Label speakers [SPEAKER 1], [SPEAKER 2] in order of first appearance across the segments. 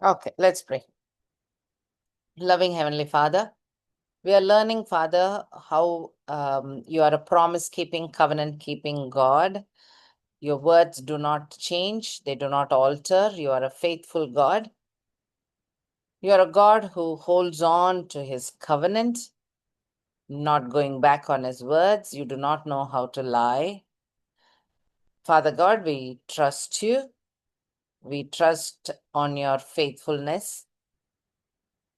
[SPEAKER 1] Okay, let's pray. Loving Heavenly Father, we are learning, Father, how you are a promise-keeping, covenant-keeping God. Your words do not change, they do not alter. You are a faithful God. You are a God who holds on to his covenant, not going back on his words. You do not know how to lie. Father God, we trust you. We trust on your faithfulness.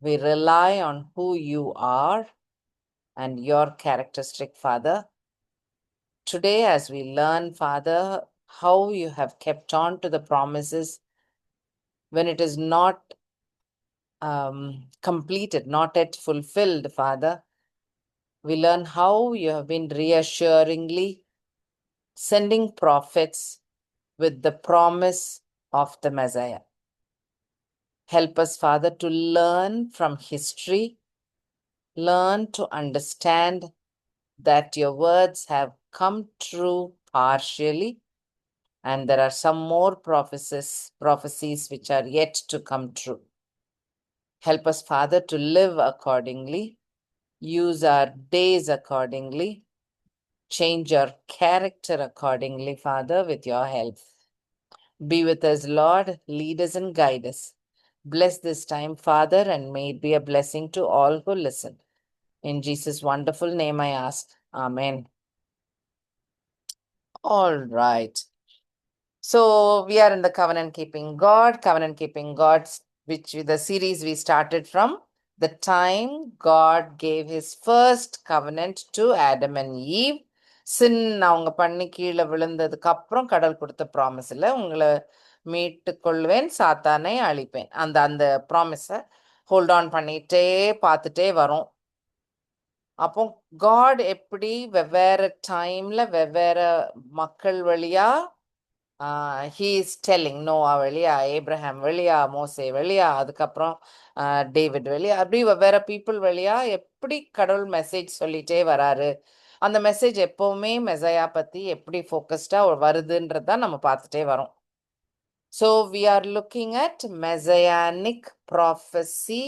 [SPEAKER 1] We rely on who you are and your characteristic, Father. Today, as we learn, Father, how you have kept on to the promises when it is not completed, not yet fulfilled, Father, we learn how you have been reassuringly sending prophets with the promise of the Messiah. Help us, Father, to learn from history, learn to understand that your words have come true partially, and there are some more prophecies which are yet to come true. Help us, Father, to live accordingly, use our days accordingly, change our character accordingly, Father, with your help. Be with us, Lord, lead us and guide us. Bless this time, Father, and may it be a blessing to all who listen. In Jesus' wonderful name I ask. Amen. All right. So we are in the covenant keeping God, which the series we started from the time God gave his first covenant to Adam and Eve. Sin அவங்க பண்ணி கீழே விழுந்ததுக்கு அப்புறம் கடல் கொடுத்த ப்ராமிஸ்ல உங்களை மீட்டு கொள்வேன், சாத்தானை அழிப்பேன். அந்த அந்த ப்ராமிஸை ஹோல்ட் ஆன் பண்ணிட்டே பார்த்துட்டே வரோம். அப்போ காட் எப்படி வெவ்வேறு டைம்ல வெவ்வேறு மக்கள் வழியா he is telling நோவா வழியா, ஏப்ரஹாம் வழியா, மோசே வழியா, அதுக்கப்புறம் டேவிட் வழியா, அப்படி வேற பீப்புள் வழியா எப்படி கடவுள் மெசேஜ் சொல்லிட்டே வராரு. அந்த மெசேஜ் எப்பவுமே மெசையா பத்தி எப்படி ஃபோக்கஸ்டா வருதுன்றதான் நம்ம பார்த்துட்டே வரோம். So we are looking at messianic prophecy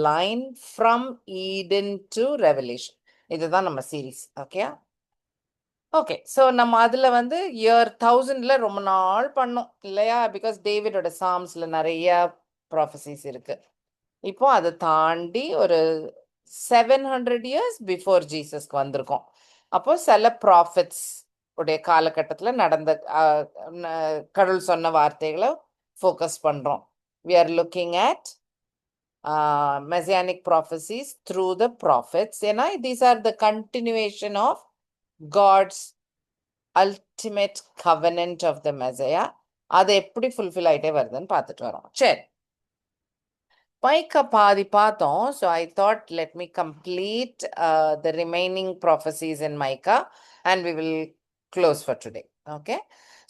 [SPEAKER 1] line from Eden to Revelation. இதுதான் நம்ம சீரீஸ். Okay okay. ஸோ நம்ம அதில் வந்து இயர் 1000ல ரொம்ப நாள் பண்ணோம் இல்லையா? பிகாஸ் டேவிடோட சாம்ஸில் நிறைய ப்ராஃபசிஸ் இருக்கு. இப்போ அதை தாண்டி ஒரு 700 இயர்ஸ் பிஃபோர் ஜீசஸ்க்கு வந்திருக்கோம். அப்போ சில ப்ராஃபிட்ஸ் உடைய காலகட்டத்தில் நடந்த கடவுள் சொன்ன வார்த்தைகளை ஃபோக்கஸ் பண்ணுறோம். We are looking at messianic prophecies through the prophets. ஏன்னா these are the continuation of God's ultimate covenant of the Messiah. அது எப்படி ஃபுல்ஃபில் ஆகிட்டே வருதுன்னு பார்த்துட்டு வரோம். சரி, மைக்கா பாதி பார்த்தோம். So I thought let me complete the remaining prophecies in Micah and we will close for today. Okay,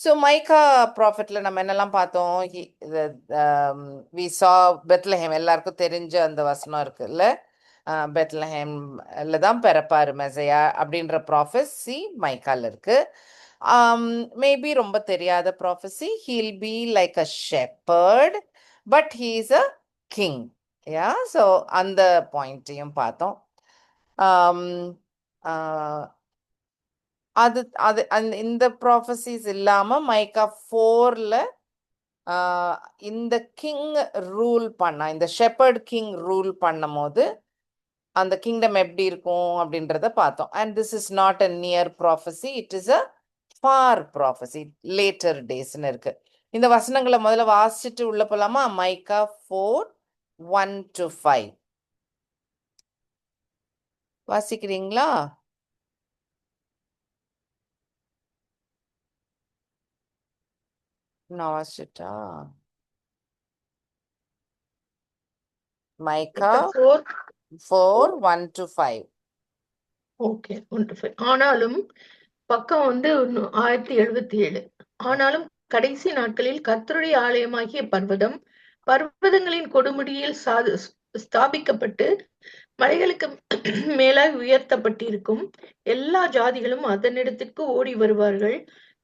[SPEAKER 1] so Micah ப்ராஃபிட்ல நம்ம என்னெல்லாம் பார்த்தோம்? வி சா பெத்லஹேம், எல்லாருக்கும் தெரிஞ்ச அந்த வசனம் இருக்குல்ல, பெத்லஹேம்ல தான் பிறப்பாரு மெசையா அப்படின்ற ப்ராஃபஸி மைக்கால இருக்கு. மேபி ரொம்ப தெரியாத prophecy, he'll be like a shepherd but he is a king. Yeah, so அந்த பாயிண்ட்டையும் பார்த்தோம். அது அது அந்த இந்த ப்ராஃபஸிஸ் இல்லாமல் மைக்கா 4ல இந்த கிங் ரூல் பண்ணா, இந்த ஷெப்பர்ட் கிங் ரூல் பண்ணும் போது அந்த கிங்டம் எப்படி இருக்கும் அப்படின்றத பார்த்தோம். And this is not a near prophecy, it is a far prophecy, later டேஸ்ன்னு இருக்கு. இந்த வசனங்களை முதல்ல வாசிச்சுட்டு உள்ள போலாமா? மைக்கா 4:1-5 வாசிக்கிறீங்களா? நான் வாசிச்சுட்டா? மைக்கா 4:1-5.
[SPEAKER 2] ஓகே, 1-5. ஆனாலும் பக்கம் 1077. ஆனாலும் கடைசி நாட்களில் கர்த்தருடைய ஆலயமாகிய பர்வதங்களின் கொடுமுடியில் ஸ்தாபிக்கப்பட்டு மலைகளுக்கு மேலாக உயர்த்தப்பட்டிருக்கும். எல்லா ஜாதிகளும் அதனிடத்திற்கு ஓடி வருவார்கள்.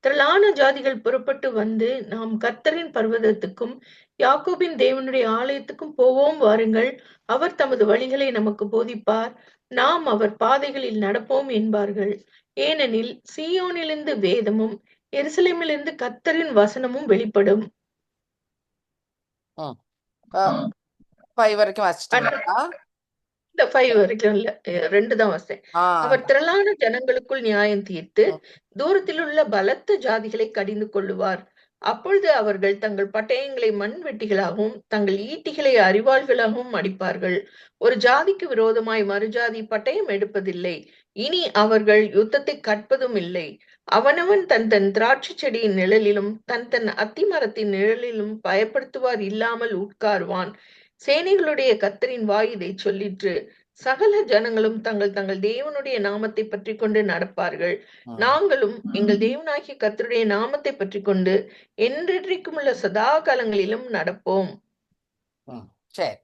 [SPEAKER 2] திரளான ஜாதிகள் புறப்பட்டு வந்து நாம் கர்த்தரின் பர்வதத்துக்கும் யாக்கோபின் தேவனுடைய ஆலயத்துக்கும் போவோம் வாருங்கள். அவர் தமது வழிகளை நமக்கு போதிப்பார். நாம் அவர் பாதைகளில் நடப்போம் என்பார்கள். ஏனெனில் சீயோனிலிருந்து வேதமும் எருசலேமிலிருந்து கர்த்தரின் வசனமும் வெளிப்படும்.
[SPEAKER 1] ம். 5 வரைக்கும் வாசிச்சிட்டீங்களா?
[SPEAKER 2] இந்த 5 வரைக்கும் இல்ல. 2 தான் வாசிச்சேன்.
[SPEAKER 1] ஆ
[SPEAKER 2] அவர் திரளான ஜனங்களுக்குள் நியாயம் தீர்த்து
[SPEAKER 1] ம்,
[SPEAKER 2] தூரத்திலுள்ள பலத்த ஜாதிகளை கடிந்து கொள்ளுவார். அப்பொழுது அவர்கள் தங்கள் பட்டயங்களை மண்வெட்டிகளாகவும் தங்கள் ஈட்டிகளை அரிவாள்களாகவும் அடிப்பார்கள். ஒரு ஜாதிக்கு விரோதமாய் மறுஜாதி பட்டயம் எடுப்பதில்லை. இனி அவர்கள் யுத்தத்தை கற்பதும் இல்லை. அவனவன் தன் தன் திராட்சை செடியின் நிழலிலும் தன் தன் அத்தி மரத்தின் நிழலிலும் பயப்படுத்துவார் இல்லாமல் உட்காருவான். சேனைகளுடைய கர்த்தரின் வாய் இதைச் சொல்லிற்று. சகல ஜனங்களும் தங்கள் தங்கள் தேவனுடைய நாமத்தை பற்றி கொண்டு நடப்பார்கள்.
[SPEAKER 1] ம்,
[SPEAKER 2] நாங்களும் எங்கள் தேவனாகிய கர்த்தருடைய நாமத்தை பற்றி கொண்டு என்றென்றைக்கும் உள்ள சதா காலங்களிலும் நடப்போம்.
[SPEAKER 1] ம். சரி.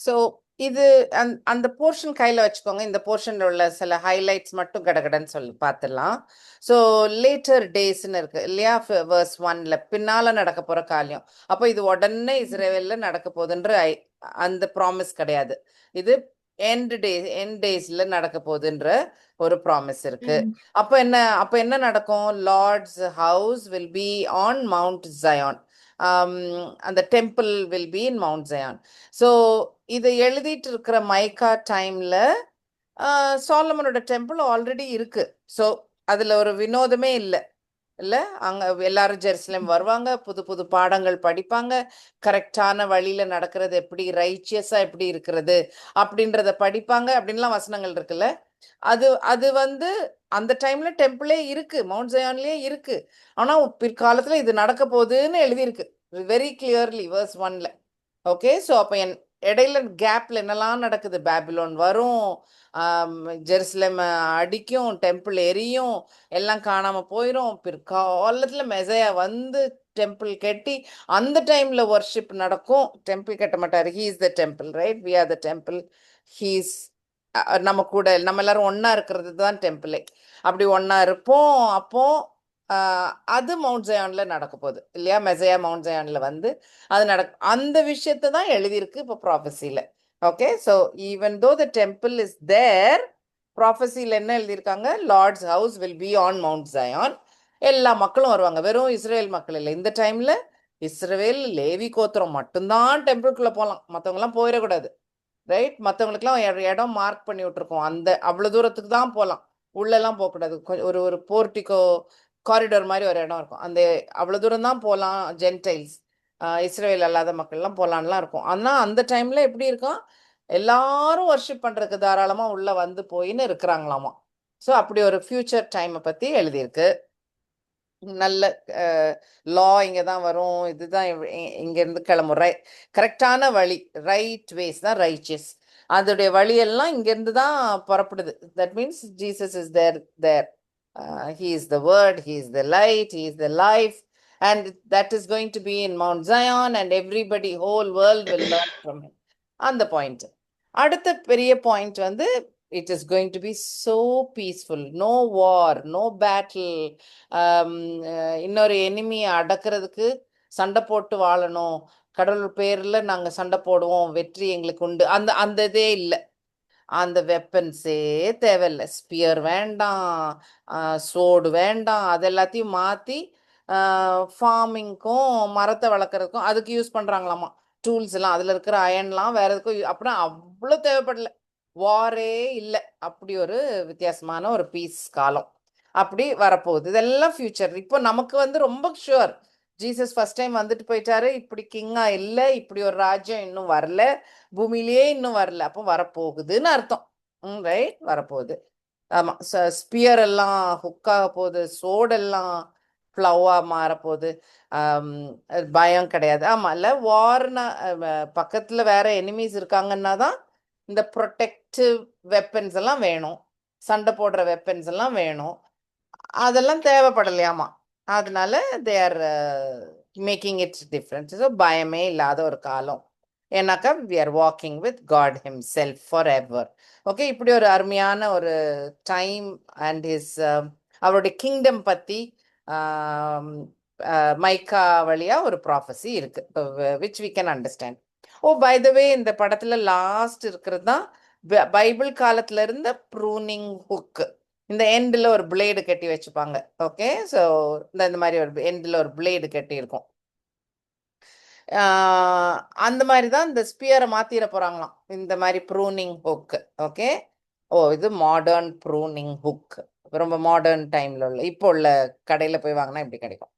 [SPEAKER 1] ஸோ இது அந்த போர்ஷன் கையில் வச்சுக்கோங்க. இந்த போர்ஷனில் உள்ள சில ஹைலைட்ஸ் மட்டும் கடகடன்னு சொல்லி பார்த்துடலாம். ஸோ லேட்டர் டேஸ்ன்னு இருக்கு இல்லையா? வேர்ஸ் 1ல பின்னால நடக்க போகிற காரியம். அப்போ இது உடனே இஸ்ரேலில் நடக்க போகுதுன்ற அந்த ப்ராமிஸ் கிடையாது. இது எண்ட் டேஸ்ல நடக்க போகுதுன்ற ஒரு ப்ராமிஸ் இருக்கு.
[SPEAKER 2] ம்.
[SPEAKER 1] அப்போ என்ன நடக்கும்? Lord's house will be on Mount Zion. அந்த temple will be in Mount Zion. So இதை எழுதிட்டு இருக்கிற மைக்கா டைம்ல சாலமனோட டெம்பிள் ஆல்ரெடி இருக்கு. ஸோ அதுல ஒரு வினோதமே இல்லை இல்ல. அங்க எல்லாரும் ஜெருசலேம் வருவாங்க, புது புது பாடங்கள் படிப்பாங்க, கரெக்டான வழியில நடக்கிறது எப்படி, ரைச்சியஸா எப்படி இருக்கிறது அப்படின்றத படிப்பாங்க அப்படின்லாம் வசனங்கள் இருக்குல்ல. அது அது வந்து அந்த டைம்ல டெம்பிளே இருக்கு, மவுண்ட் ஜயான்லயே இருக்கு. ஆனா பிற்காலத்துல இது நடக்க போகுதுன்னு எழுதியிருக்கு வெரி கிளியர்லி வேர்ஸ் 1ல. ஓகே. ஸோ அப்போ இடையில கேப்ல என்னெல்லாம் நடக்குது? பேபிலோன் வரும், ஜெருசலேம் அடிக்கும், டெம்பிள் எரியும், எல்லாம் காணாம போயிடும். பிற்காலத்துல மெசையா வந்து டெம்பிள் கட்டி அந்த டைம்ல வர்ஷிப் நடக்கும். டெம்பிள் கட்ட மாட்டாரு. He is the temple, right? We are the temple. He's நம்ம கூட நம்ம எல்லாரும் ஒன்னா இருக்கிறது தான் டெம்பிளே. அப்படி ஒன்னா இருப்போம். அப்போ அது மவுண்ட் ஜயான்ல நடக்க போகுது இல்லையா? மெசையா மவுண்ட் ஜயான்ல வந்து அது அந்த விஷயத்தை தான் எழுதியிருக்கு இப்போ ப்ராஃபஸில. Okay. So even though the temple is there, ப்ராஃபஸில என்ன எழுதியிருக்காங்க? Lord's house will be on Mount Zion. எல்லா மக்களும் வருவாங்க, வெறும் இஸ்ரேல் மக்கள் இல்லை. இந்த டைம்ல இஸ்ரேல் லேவி கோத்திரம் மட்டும்தான் டெம்பிள்குள்ள போகலாம், மற்றவங்கலாம் போயிடக்கூடாது, ரைட்? மற்றவங்களுக்குலாம் இடம் மார்க் பண்ணி விட்டுருக்கோம். அந்த அவ்வளோ தூரத்துக்கு தான் போகலாம், உள்ளெல்லாம் போகக்கூடாது. ஒரு ஒரு போர்ட்டிகோ காரிடோர் மாதிரி ஒரு இடம் இருக்கும், அந்த அவ்வளோ தூரம் தான் போகலாம். ஜென்டைல்ஸ், இஸ்ரேல் அல்லாத மக்கள்லாம் போகலான்லாம் இருக்கும். ஆனால் அந்த டைம்ல எப்படி இருக்கும்? எல்லாரும் வர்ஷிப் பண்றதுக்கு தாராளமா உள்ள வந்து போயின்னு இருக்கிறாங்களாமா. ஸோ அப்படி ஒரு ஃபியூச்சர் டைமை பத்தி எழுதியிருக்கு. நல்ல லா இங்கே தான் வரும், இதுதான் இங்கேருந்து கிளம்பும். கரெக்டான வழி, ரைட் வேஸ் தான் ரைச்சியஸ். அதோடைய வழியெல்லாம் இங்கேருந்து தான் புறப்படுது. That means Jesus is there. He is the word, he is the light, he is the life, and that is going to be in Mount Zion, and everybody, whole world will learn from him. அந்த point. அடுத்த பெரிய point வந்து it is going to be so peaceful, no war, no battle. இன்னொரு எனிமியை அடக்கிறதுக்கு சண்டை போட்டு வாழணும், கடவுள் பேர்ல நாங்க சண்டை போடுவோம், வெற்றி எங்களுக்கு உண்டு, அந்த அந்த இதே இல்லை. அந்த வெப்பன்ஸே தேவையில்லை. ஸ்பியர் வேண்டாம், சோடு வேண்டாம், அது எல்லாத்தையும் மாற்றி ஃபார்மிங்க்கும் மரத்தை வளர்க்குறதுக்கும் அதுக்கு யூஸ் பண்ணுறாங்களாமா. டூல்ஸ் எல்லாம் அதில் இருக்கிற அயன்லாம் வேற எதுக்கும் அப்படின்னா அவ்வளோ தேவைப்படல. வாரே இல்லை. அப்படி ஒரு வித்தியாசமான ஒரு பீஸ் காலம் அப்படி வரப்போகுது. இதெல்லாம் ஃபியூச்சர். இப்போ நமக்கு வந்து ரொம்ப ஷுவர், ஜீசஸ் ஃபர்ஸ்ட் டைம் வந்துட்டு போயிட்டாரு, இப்படி கிங்கா இல்லை, இப்படி ஒரு ராஜ்யம் இன்னும் வரல, பூமியிலேயே இன்னும் வரல, அப்போ வரப்போகுதுன்னு அர்த்தம். ரைட்? வரப்போகுது. ஆமா. ஸ்பியர் எல்லாம் ஹுக்காக போகுது, சோடெல்லாம் ஃப்ளவா மாறப்போகுது. பயம் கிடையாது. ஆமா இல்ல, வார்னா பக்கத்துல வேற எனிமீஸ் இருக்காங்கன்னா தான் இந்த ப்ரொடெக்டிவ் வெப்பன்ஸ் எல்லாம் வேணும், சண்டை போடுற வெப்பன்ஸ் எல்லாம் வேணும். அதெல்லாம் தேவைப்படலையாமா. அதனால they are making it different. So பயமே இல்லாத ஒரு காலம். ஏன்னாக்கா we are walking with God himself for ever. Okay. இப்படி ஒரு அருமையான ஒரு டைம் அண்ட் ஹிஸ் அவருடைய கிங்டம் பத்தி மைக்கா வழியா ஒரு ப்ராஃபஸி இருக்கு, which we can understand. Oh, by the way, இந்த படத்துல லாஸ்ட் இருக்கிறது தான் பைபிள் காலத்துல இருந்த ப்ரூனிங் ஹுக். இந்த எண்டில் ஒரு பிளேடு கட்டி வச்சுப்பாங்க. ஓகே, ஸோ இந்த மாதிரி ஒரு எண்டில் ஒரு பிளேடு கட்டி இருக்கும். அந்த மாதிரி தான் இந்த ஸ்பியரை மாத்திர போறாங்களாம், இந்த மாதிரி ப்ரூனிங் ஹுக். ஓகே, ஓ, இது மாடர்ன் ப்ரூனிங் ஹுக், ரொம்ப மாடர்ன் டைம்ல உள்ள, இப்போ உள்ள கடையில போய் வாங்கினா இப்படி கிடைக்கும்.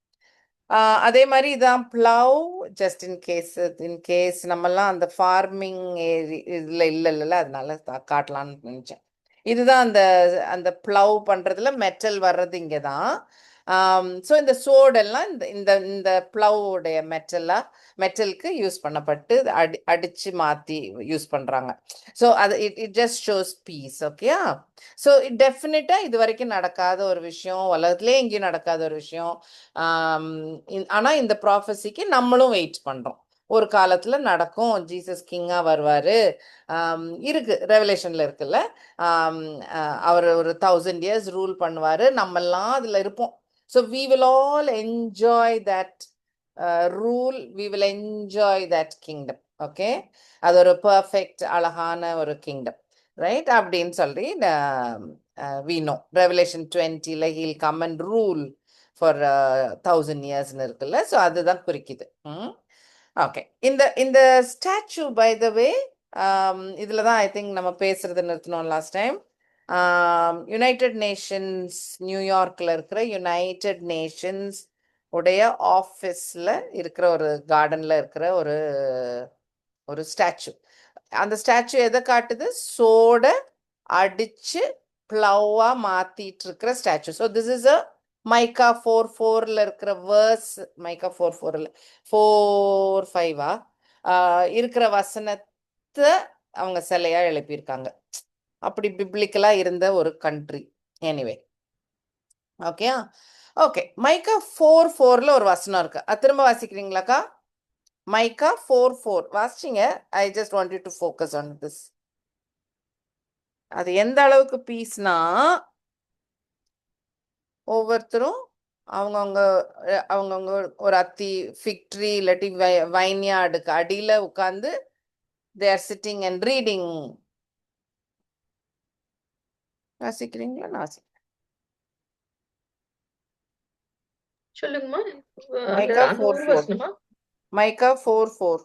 [SPEAKER 1] அதே மாதிரி இதான் ப்ளவ். ஜஸ்ட் இன் கேஸ் நம்மலாம் அந்த ஃபார்மிங் இதுல இல்லைல்ல, அதனால காட்டலான்னு நினைச்சேன். இதுதான் அந்த அந்த ப்ளவ் பண்றதுல மெட்டல் வர்றது இங்கே தான். ஸோ இந்த சோடெல்லாம் இந்த இந்த இந்த ப்ளவுடைய மெட்டலுக்கு யூஸ் பண்ணப்பட்டு அடிச்சு மாத்தி யூஸ் பண்றாங்க. ஸோ அது it just shows peace. Okay, so டெஃபினட்டா இது வரைக்கும் நடக்காத ஒரு விஷயம், உலகத்திலே எங்கேயும் நடக்காத ஒரு விஷயம். ஆனா இந்த ப்ராஃபஸிக்கு நம்மளும் வெயிட் பண்றோம். ஒரு காலத்துல நடக்கும், ஜீசஸ் கிங்கா வருவாரு. இருக்கு, ரெவலேஷன்ல இருக்குல்ல. அவர் ஒரு 1000 years ரூல் பண்ணுவாரு, நம்மெல்லாம் அதுல இருப்போம். So we will all enjoy that rule, we will enjoy that kingdom. Okay, அது ஒரு பர்ஃபெக்ட் அழகான ஒரு கிங்டம், ரைட்? அப்படின்னு சொல்லி we know ரெவலேஷன் 20ல he'll come and rule for 1000 yearsன்னு இருக்குல்ல. ஸோ அதுதான் குறிக்குது. ஓகே, இந்த இந்த ஸ்டாச்சு பை த வே, இதில் தான் ஐ திங்க் நம்ம பேசுறது நிறுத்தினோம் லாஸ்ட் டைம். யுனைடெட் நேஷன்ஸ், நியூயார்க்கில் இருக்கிற யுனைடெட் நேஷன்ஸ் உடைய ஆஃபீஸில் இருக்கிற ஒரு கார்டனில் இருக்கிற ஒரு ஒரு ஸ்டாச்சு. அந்த ஸ்டாச்சு எதை காட்டுது? சோட அடிச்சு ப்ளவா மாத்திட்டு இருக்கிற statue. So this is a Micah 4:4ல இருக்கிற வேர்ஸ். மைக்கா 4:4ல 4:5 இருக்கிற வசனத்தை அவங்க சிலையா எழுப்பியிருக்காங்க. அப்படி பிப்ளிக்கலா இருந்த ஒரு country. Anyway, okay. Okay, Micah 4:4ல ஒரு வசனம் இருக்கு, அது திரும்ப வாசிக்கிறீங்களாக்கா? மைக்கா 4:4 வாசிச்சிங்க. I just want you to focus on this. அது எந்த அளவுக்கு பீஸ்னா, ஒவ்வொருத்தரும் அவங்கவுங்க அவங்கவுங்க ஒரு அத்தி ஃபிக் ட்ரீ இல்லாட்டி வைன்யார்டுக்கு அடியில உட்கார்ந்து they are sitting and reading. வாசிக்கிறீங்களா? நான்
[SPEAKER 2] சொல்லுங்கம்மா. அந்த
[SPEAKER 1] மைக்கா
[SPEAKER 2] அந்த ஒரு
[SPEAKER 1] 4:4.
[SPEAKER 2] வசனமா?
[SPEAKER 1] மைக்கா 4:4.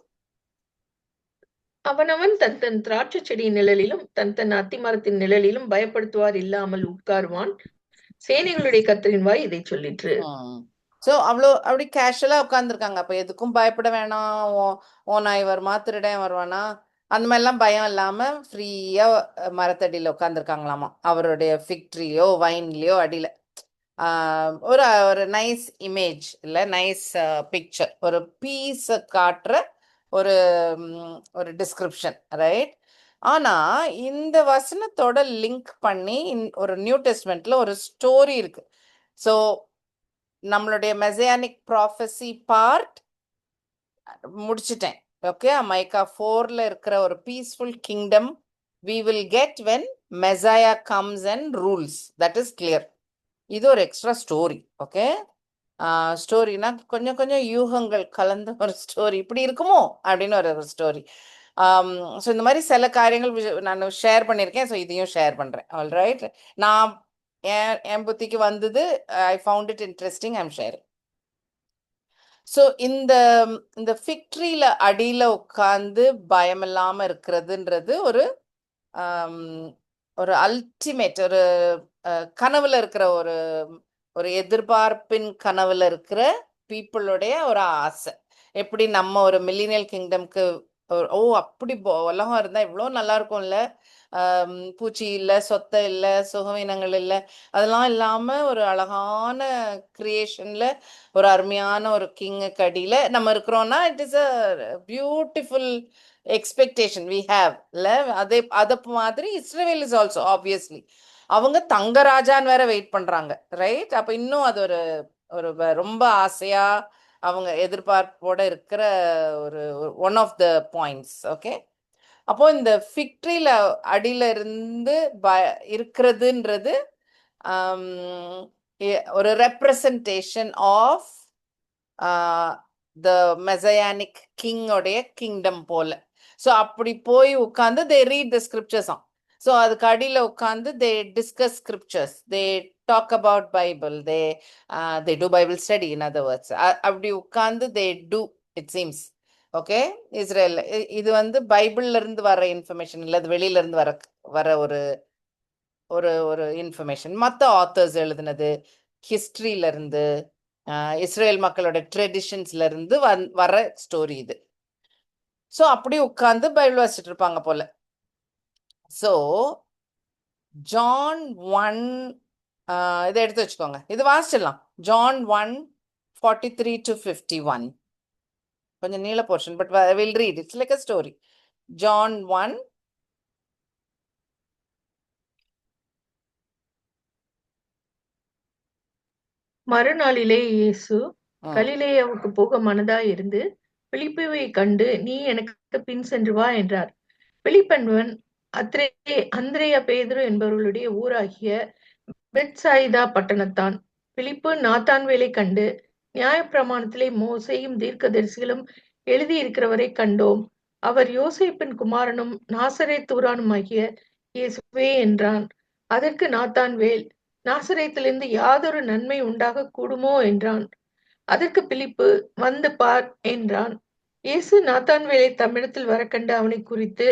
[SPEAKER 2] அவனவன் தன் தன் திராட்சை செடியின் நிழலிலும் தன் தன் அத்தி மரத்தின் நிழலிலும் பயப்படுத்துவார் இல்லாமல் உட்காருவான். சேனைகளுடைய கர்த்தரின் வாய் இதை சொல்லிற்று.
[SPEAKER 1] ஸோ அப்படி கேஷுவலா உட்காந்துருக்காங்க. அப்ப எதுக்கும் பயப்பட வேணாம். ஓ நாய் வருமா, திருடன் வருவானா, அந்த மாதிரிலாம் பயம் இல்லாம ஃப்ரீயா மரத்தடியில உட்காந்துருக்காங்களாமா, அவருடைய ஃபிக் ட்ரீயோ வைன்லயோ அடியில. ஒரு ஒரு நைஸ் இமேஜ் இல்லை, நைஸ் பிக்சர், ஒரு பீஸை காட்டுற ஒரு ஒரு டிஸ்கிரிப்ஷன், ரைட்? ஆனா இந்த வசனத்தோட லிங்க் பண்ணி ஒரு நியூ டெஸ்ட்மெண்ட்ல ஒரு ஸ்டோரி இருக்கு. ஸோ நம்மளுடைய மெசியானிக் ப்ராஃபஸி பார்ட் முடிச்சிட்டேன். ஓகே, மைக்கா 4ல இருக்கிற ஒரு peaceful kingdom we will get when Messiah comes and rules. That is clear. இது ஒரு எக்ஸ்ட்ரா ஸ்டோரி. ஓகே, ஸ்டோரினா கொஞ்சம் கொஞ்சம் யூகங்கள் கலந்த ஒரு ஸ்டோரி, இப்படி இருக்குமோ அப்படின்னு ஒரு ஸ்டோரி. ஸோ இந்த மாதிரி சில காரியங்கள் நான் ஷேர் பண்ணியிருக்கேன். ஸோ இதையும் ஷேர் பண்ணுறேன். ஆல் ரைட், நான் என் புத்திக்கு வந்தது, I found it interesting, I'm share. So இந்த இந்த ஃபிக்ட்ரியில் அடியில் உட்காந்து பயம் இல்லாமல் இருக்கிறதுன்றது ஒரு ஒரு அல்டிமேட், ஒரு கனவுல இருக்கிற ஒரு ஒரு எதிர்பார்ப்பின் கனவுல இருக்கிற பீப்புளுடைய ஒரு ஆசை. எப்படி நம்ம ஒரு மில்லினியல் கிங்டம்க்கு ஓ அப்படி உலகம் இருந்தா இவ்வளோ நல்லா இருக்கும்ல, பூச்சி இல்லை, சொத்தை இல்லை, சுகவீனங்கள் இல்லை, அதெல்லாம் இல்லாம ஒரு அழகான கிரியேஷன்ல ஒரு அருமையான ஒரு கிங்குக்கு அடியில நம்ம இருக்கிறோம்னா, it is a beautiful expectation we have இல்ல. அதை மாதிரி இஸ்ரேல் இஸ் ஆல்சோ ஆப்வியஸ்லி அவங்க தங்க ராஜான்னு வேற வெயிட் பண்றாங்க, ரைட்? அப்ப இன்னும் அது ஒரு ஒரு ரொம்ப ஆசையா அவங்க எதிர்பார்ப்போட இருக்கிற ஒரு one of the points. Okay, அப்போ இந்த ஃபிக்ட்ரியில அடியில இருந்து இருக்கிறதுன்றது ஒரு ரெப்ரசன்டேஷன் ஆஃப் த மெசயானிக் கிங்கோடைய கிங்டம் போல. ஸோ அப்படி போய் உட்காந்து தே ரீட் த ஸ்கிரிப்சர்ஸாம். ஸோ அதுக்கு அடியில் உட்காந்து they discuss scriptures, they talk about Bible, they do Bible study. In other words, அப்படி உட்காந்து they do, it seems. Okay, Israel இது வந்து பைபிள்ல இருந்து வர இன்ஃபர்மேஷன் இல்லை, அது வெளியில இருந்து வர வர ஒரு ஒரு ஒரு இன்ஃபர்மேஷன். மற்ற ஆத்தர்ஸ் எழுதுனது, ஹிஸ்ட்ரியில இருந்து, இஸ்ரேல் மக்களோட ட்ரெடிஷன்ஸ்ல இருந்து வர ஸ்டோரி இது. ஸோ அப்படி உட்கார்ந்து பைபிள் வாசிச்சுட்டு இருப்பாங்க போல. ஸோ ஜான் 1, இதை எடுத்து வச்சுக்கோங்க, இது வாசிச்சிடலாம். ஜான் 1:43-51, கொஞ்சம் நீள portion, but will read. It's like a story. John 1.
[SPEAKER 2] மறுநாளிலே இயேசு
[SPEAKER 1] ம்,
[SPEAKER 2] கலிலேயாவுக்கு போக மனதாயிருந்து பிலிப்புவை கண்டு, நீ எனக்கு பின் சென்று வா என்றார். பிலிப்பென்பவன் அந்திரேயா பேதுரு என்பவர்களுடைய ஊராகிய பெத்சாயிதா பட்டணத்தான். பிலிப்பு நாத்தான்வேலை கண்டு, நியாயப்பிரமாணத்திலே மோசேயும் தீர்க்கதரிசிகளும் எழுதியிருக்கிறவரை கண்டோம், அவர் யோசேப்பின் குமாரனும் நாசரேத்தூரானுமாகிய இயேசுவே என்றான். அதற்கு நாத்தான்வேல், நாசரேத்திலிருந்து யாதொரு நன்மை உண்டாக கூடுமோ என்றான். அதற்கு பிலிப்பு, வந்து பார் என்றான். இயேசு நாத்தான்வேலை தம்மிடத்தில் வரக்கண்டு அவனை குறித்து,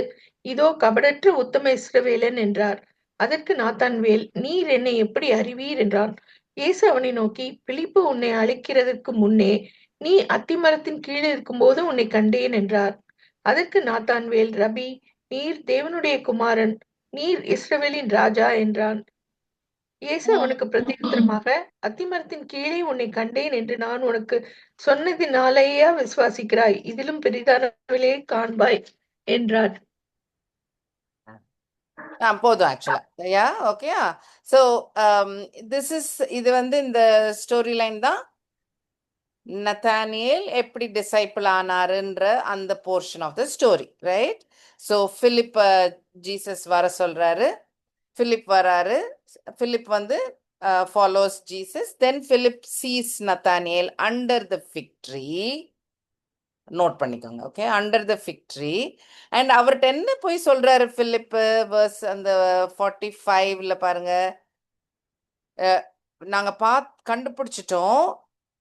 [SPEAKER 2] இதோ கபடற்ற உத்தம இஸ்ரவேலன் என்றார். அதற்கு நாத்தான்வேல், நீர் என்னை எப்படி அறிவீர் என்றான். இயேசு அவனை நோக்கி, பிலிப்பு உன்னை அழைக்கிறதற்கு முன்னே நீ அத்திமரத்தின் கீழே இருக்கும்போது உன்னை கண்டேன் என்றார். அதற்கு நாத்தான்வேல், ரபி, நீர் தேவனுடைய குமாரன், நீர் இஸ்ரவேலின் ராஜா என்றான். இயேசு அவனுக்கு பிரதியுத்தரமாக, அத்திமரத்தின் கீழே உன்னை கண்டேன் என்று நான் உனக்கு சொன்னதினாலேயா விசுவாசிக்கிறாய்? இதிலும் பெரிதானவளே காண்பாய் என்றார்.
[SPEAKER 1] போதும் ஆக்சுவலா. யா, ஓகே. ஸோ இது வந்து இந்த ஸ்டோரி லைன் தான் நத்தானியேல் எப்படி டிசைபிள் ஆனாருன்ற அந்த portion of the story, right? So Philip Jesus வர சொல்றாரு, பிலிப் வராரு, பிலிப் வந்து follows Jesus. Then Philip sees Nathanael under the fig tree. Note பண்ணிக்கோங்க, okay, under the fig tree. And அவர்கிட்ட என்ன போய் சொல்றாரு பிலிப்பு? வர்ஸ் அந்த 45ல பாருங்க, நாங்க கண்டுபிடிச்சிட்டோம்,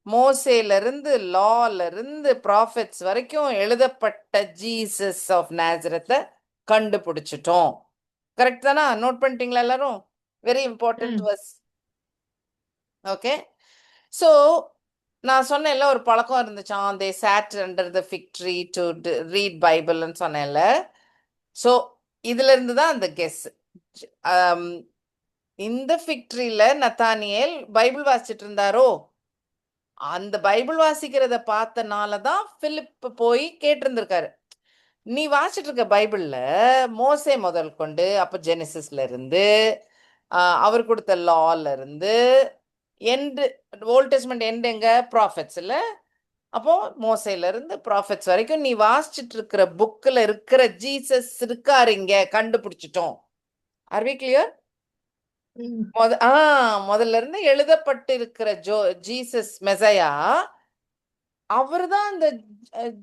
[SPEAKER 1] மோசேல இருந்து லால இருந்து ப்ராஃபிட்ஸ் வரைக்கும் எழுதப்பட்ட ஜீசஸ் ஆஃப் நாசரத்தை கண்டுபிடிச்சிட்டோம். கரெக்ட் தானா? நோட் பண்ணிட்டீங்களா எல்லாரும்? Very important verse. Okay, so நான் சொன்னேன்ல ஒரு பழக்கம் இருந்துச்சான், they sat under the fig tree to read பைபிள்னு சொன்னேன்ல. ஸோ இதுல இருந்து தான் அந்த கெஸ். இந்த ஃபிக் ட்ரீல நத்தானியேல் பைபிள் வாசிச்சுட்டு இருந்தாரோ, அந்த பைபிள் வாசிக்கிறத பார்த்தனால தான் பிலிப் போய் கேட்டிருந்திருக்காரு. நீ வாசிச்சுட்டு இருக்க பைபிள்ல மோசே முதல் கொண்டு, அப்ப ஜெனிசிஸ்ல இருந்து, அவர் கொடுத்த லால இருந்து எண்டு, ஓல்ட் டெஸ்ட்மெண்ட் எண்டு எங்க? ப்ராஃபிட்ஸ் இல்ல? அப்போ மோசையில இருந்து ப்ராஃபிட்ஸ் வரைக்கும் நீ வாசிச்சுட்டு இருக்கிற புக்ல இருக்கிற ஜீசஸ் இருக்காரு, இங்க கண்டுபிடிச்சிட்டோம். Are we clear? முதல்ல இருந்து எழுதப்பட்டு இருக்கிற ஜீசஸ் மெசையா, அவர் தான் இந்த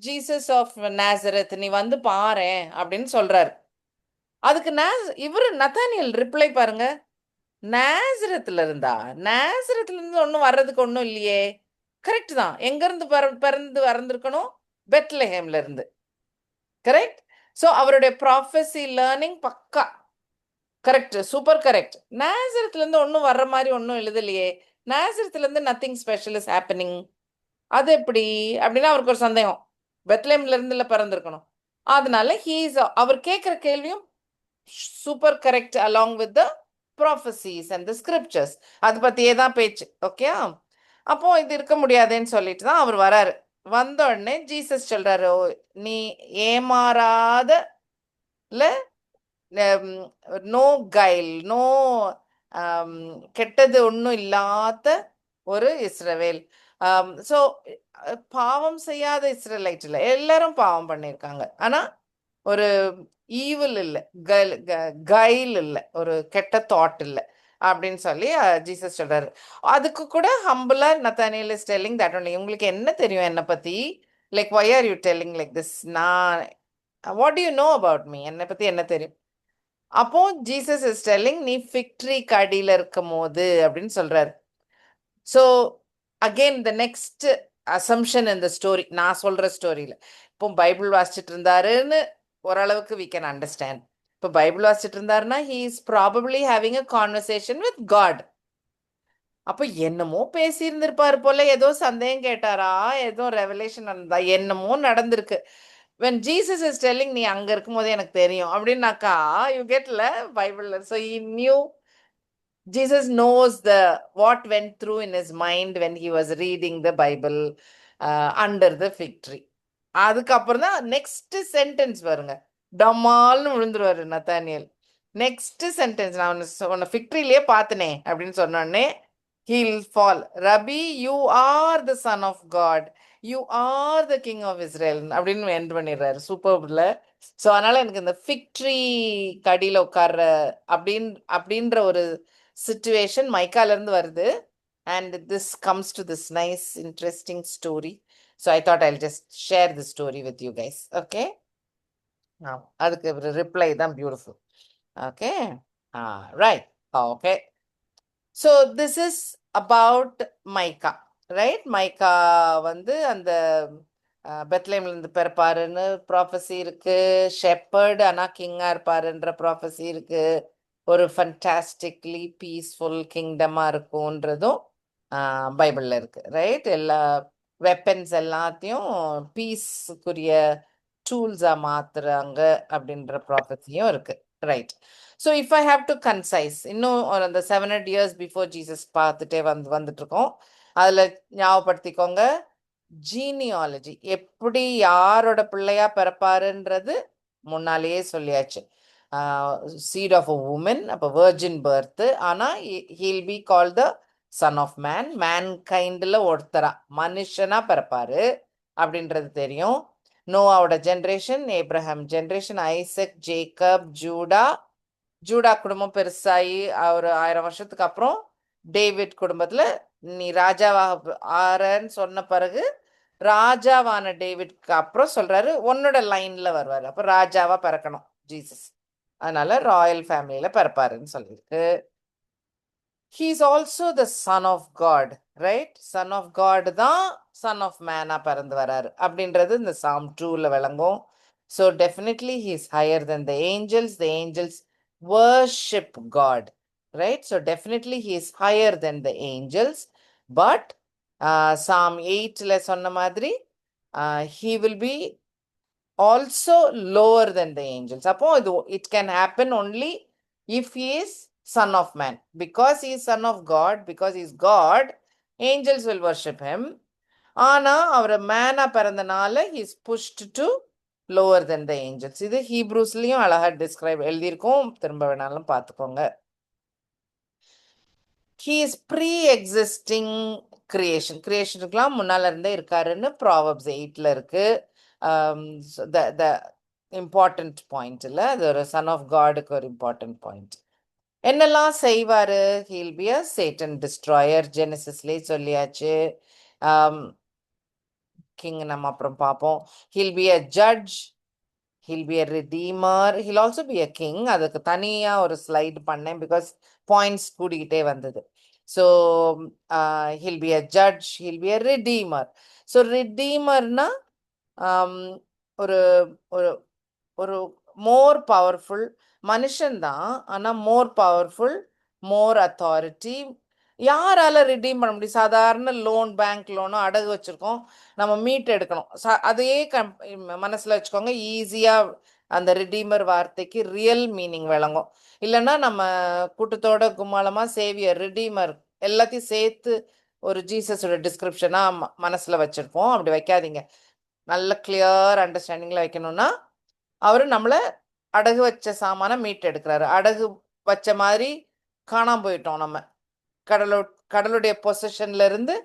[SPEAKER 1] ஜீசஸ் ஆஃப் நாசரத், நீ வந்து பாரு அப்படின்னு சொல்றாரு. அதுக்கு இவரு நத்தானியல் ரிப்ளை பாருங்க, நாசரத்துல இருந்து ஒன்னும் வர்றதுக்கு ஒன்னும் இல்லையே. கரெக்ட் தான். எங்க இருந்து பிறந்து வந்திருக்கணும்? பெத்லஹேம்ல இருந்து. கரெக்ட். சோ அவருடைய ப்ராஃபஸி லேர்னிங் பக்கா கரெக்ட், சூப்பர் கரெக்ட். நாசரத்துல இருந்து ஒன்னும் வர்ற மாதிரி ஒன்னும் எழுதலையே, நாசரத்துல இருந்து நத்திங் ஸ்பெஷல் இஸ் ஹேப்பனிங், அது எப்படி அப்படின்னா அவருக்கு ஒரு சந்தேகம். பெத்லஹேம்ல இருந்து இல்ல பிறந்திருக்கணும். அதனால அவர் கேட்கிற கேள்வியும் super correct along with the prophecies and the scriptures. அதை பத்தியே தான் பேச்சு. ஓகே, அப்போ இது இருக்க முடியாதுன்னு சொல்லிட்டு தான் அவர் வராரு. வந்த உடனே ஜீசஸ் சொல்றாரு, நீ ஏமாறாத நோ கைல், நோ கெட்டது ஒன்றும் இல்லாத ஒரு இஸ்ரவேல். ஸோ பாவம் செய்யாத இஸ்ரேலைட் இல்லை, எல்லாரும் பாவம் பண்ணியிருக்காங்க. ஆனா ஒரு ஈவில் இல்லை, கைல் இல்லை, ஒரு கெட்ட தாட் இல்லை. அப்படின்னு சொல்லி ஜீசஸ் சொல்றாரு. அதுக்கு கூட ஹம்பிளா Nathanael is telling that only. உங்களுக்கு என்ன தெரியும் என்னை பத்தி? Like why are you telling like this? நான் what do you know about me? என்னை பத்தி என்ன தெரியும்? அப்போ ஜீசஸ் இஸ் டெல்லிங், நீ ஃபிக் ட்ரீ கடியில இருக்கும் போது அப்படின்னு சொல்றாரு. So again the next assumption இந்த ஸ்டோரி, நான் சொல்ற ஸ்டோரியில இப்போ பைபிள் வாசிச்சுட்டு இருந்தாருன்னு ஓரளவுக்கு we can அண்டர்ஸ்டாண்ட். இப்போ பைபிள் வாசிச்சுட்டு இருந்தாருன்னா he is probably having a conversation with God. அப்போ என்னமோ பேசியிருந்திருப்பாரு போல, ஏதோ சந்தேகம் கேட்டாரா, ஏதோ ரெவலேஷன் நடந்தா, என்னமோ நடந்திருக்கு. when Jesus is telling நீ அங்க இருக்கும்போது எனக்கு தெரியும் அப்படின்னாக்கா, யூ கெட்ல பைபிள்ல. So he knew, Jesus knows the what went through in his mind when he was reading the Bible under the fig tree. அதுக்கப்புறம் தான் நெக்ஸ்ட் சென்டென்ஸ் வருங்க, டமால்னு விழுந்துருவாரு நத்தானியேல். நெக்ஸ்ட் சென்டென்ஸ், நான் உன்னை ஃபிக் ட்ரீலயே பார்த்தனே அப்படின்னு சொன்னோடனே he'll fall. Rabbi, you are the son of God. You are the king of Israel அப்படின்னு end பண்ணிடுறாரு சூப்பர்ல. ஸோ அதனால எனக்கு இந்த ஃபிக் ட்ரீ கடியில் உட்கார்ற அப்படின்ற ஒரு சிச்சுவேஷன் மைக்கால இருந்து வருது. And this comes to this nice, interesting story. So I thought I'll just share the story with you guys. Okay? அதுக்கு ரிப்ளை தான் beautiful. Okay, right. Okay, so this is about Micah, right? Micah வந்து அந்த பெத்லேம்ல இருந்து பிறப்பாருன்னு prophecy இருக்கு. Shepherd ஆனா கிங்கா இருப்பாருன்ற prophecy இருக்கு. ஒரு ஃபண்டாஸ்டிக்லி peaceful கிங்டமா இருக்கும்ன்றதும் பைபிள்ல இருக்கு, ரைட்? எல்லா வெப்பன்ஸ் எல்லாத்தையும் பீஸுக்குரிய டூல்ஸா மாத்துறாங்க அப்படின்ற ப்ராஃபஸியும் இருக்கு, right? So if I have to concise, இன்னும் ஒரு அந்த 700 years பிஃபோர் ஜீசஸ் பார்த்துட்டே வந்துட்டு இருக்கோம். அதுல ஞாபகப்படுத்திக்கோங்க, ஜீனியாலஜி எப்படி யாரோட பிள்ளையா பிறப்பாருன்றது முன்னாலேயே சொல்லியாச்சு. சீட் ஆஃப் அ உமன், அப்போ வெர்ஜின் பர்த். ஆனா he'll be call the son of man, மேன் கைண்ட்ல ஒருத்தரா மனுஷனா பிறப்பாரு அப்படின்றது தெரியும். நோவாவோட generation, Abraham generation, Isaac, Jacob, Judah. Judah குடும்பம் பெருசாகி ஒரு 1000 வருஷத்துக்கு அப்புறம் டேவிட் குடும்பத்துல நீ ராஜாவாக ஆறன்னு சொன்ன பிறகு ராஜாவான டேவிட்க்கு அப்புறம் சொல்றாரு உன்னோட லைன்ல வருவாரு, அப்ப ராஜாவா பிறக்கணும் ஜீசஸ். அதனால ராயல் ஃபேமிலியில பிறப்பாருன்னு சொல்லியிருக்கு. he is also the son of God, right? son of God தான் son of man பிறந்து வராரு அப்படின்றது இந்த Psalm 2ல விளங்கும். So definitely he is higher than the angels. The angels worship God, right? So definitely he is higher than the angels. But Psalm 8ல சொன்ன மாதிரி he will be also lower than the angels. அப்போ it can happen only if he is son of man. Because he is son of God, because he is God, angels will worship him. ஆனா அவர் மேனா பிறந்தனால he is pushed to lower than the angels. இது ஹீப்ரூஸ்லயும் அழகா describe எழுதியிருக்கோம், திரும்ப வேணாலும் பார்த்துக்கோங்க. he is pre-existing creation. கிரியேஷனுக்குலாம் முன்னால இருந்தே இருக்காருன்னு ப்ராவர்ப்ஸ் 8ல இருக்கு. த இம்பார்ட்டன்ட் பாயிண்ட் இல்ல, அது ஒரு சன் ஆஃப் காடுக்கு ஒரு இம்பார்ட்டன்ட் பாயிண்ட். என்னெல்லாம் செய்வாரு? He'll be a Satan destroyer, ஜெனசிஸ்லேயே சொல்லியாச்சு. கிங் நம்ம அப்புறம் பார்ப்போம். He'll be a judge, he'll be a redeemer, he'll also be a king. அதுக்கு தனியா ஒரு ஸ்லைட் பண்ணேன் பிகாஸ் பாயிண்ட்ஸ் கூடிக்கிட்டே வந்தது. ஸோ he'll be a judge, he'll be a redeemer. So redeemerனா ஒரு ஒரு ஒரு மோர் பவர்ஃபுல் மனுஷன்தான், ஆனா மோர் பவர்ஃபுல், மோர் அத்தாரிட்டி. யாரால ரிடீம் பண்ண முடியும்? சாதாரண லோன், பேங்க் லோனோ அடகு வச்சிருக்கோம், நம்ம மீட் எடுக்கணும். அதையே மனசுல வச்சுக்கோங்க, ஈஸியா அந்த ரிடீமர் வார்த்தைக்கு ரியல் மீனிங் விளங்கும். இல்லைன்னா நம்ம கூட்டத்தோட கும்மாளமா சேவியர் ரிடீமர் எல்லாத்தையும் சேர்த்து ஒரு ஜீசஸோட டிஸ்கிரிப்ஷனா மனசுல வச்சிருப்போம். அப்படி வைக்காதீங்க, நல்ல கிளியர் அண்டர்ஸ்டாண்டிங்ல வைக்கணும்னா அவரு நம்மள அடகு வச்ச சாமான மீட் எடுக்கிறாரு. அடகு வச்ச மாதிரி காணாம போயிட்டோம், நம்ம கடலுடைய பொசிஷன்ல இருந்து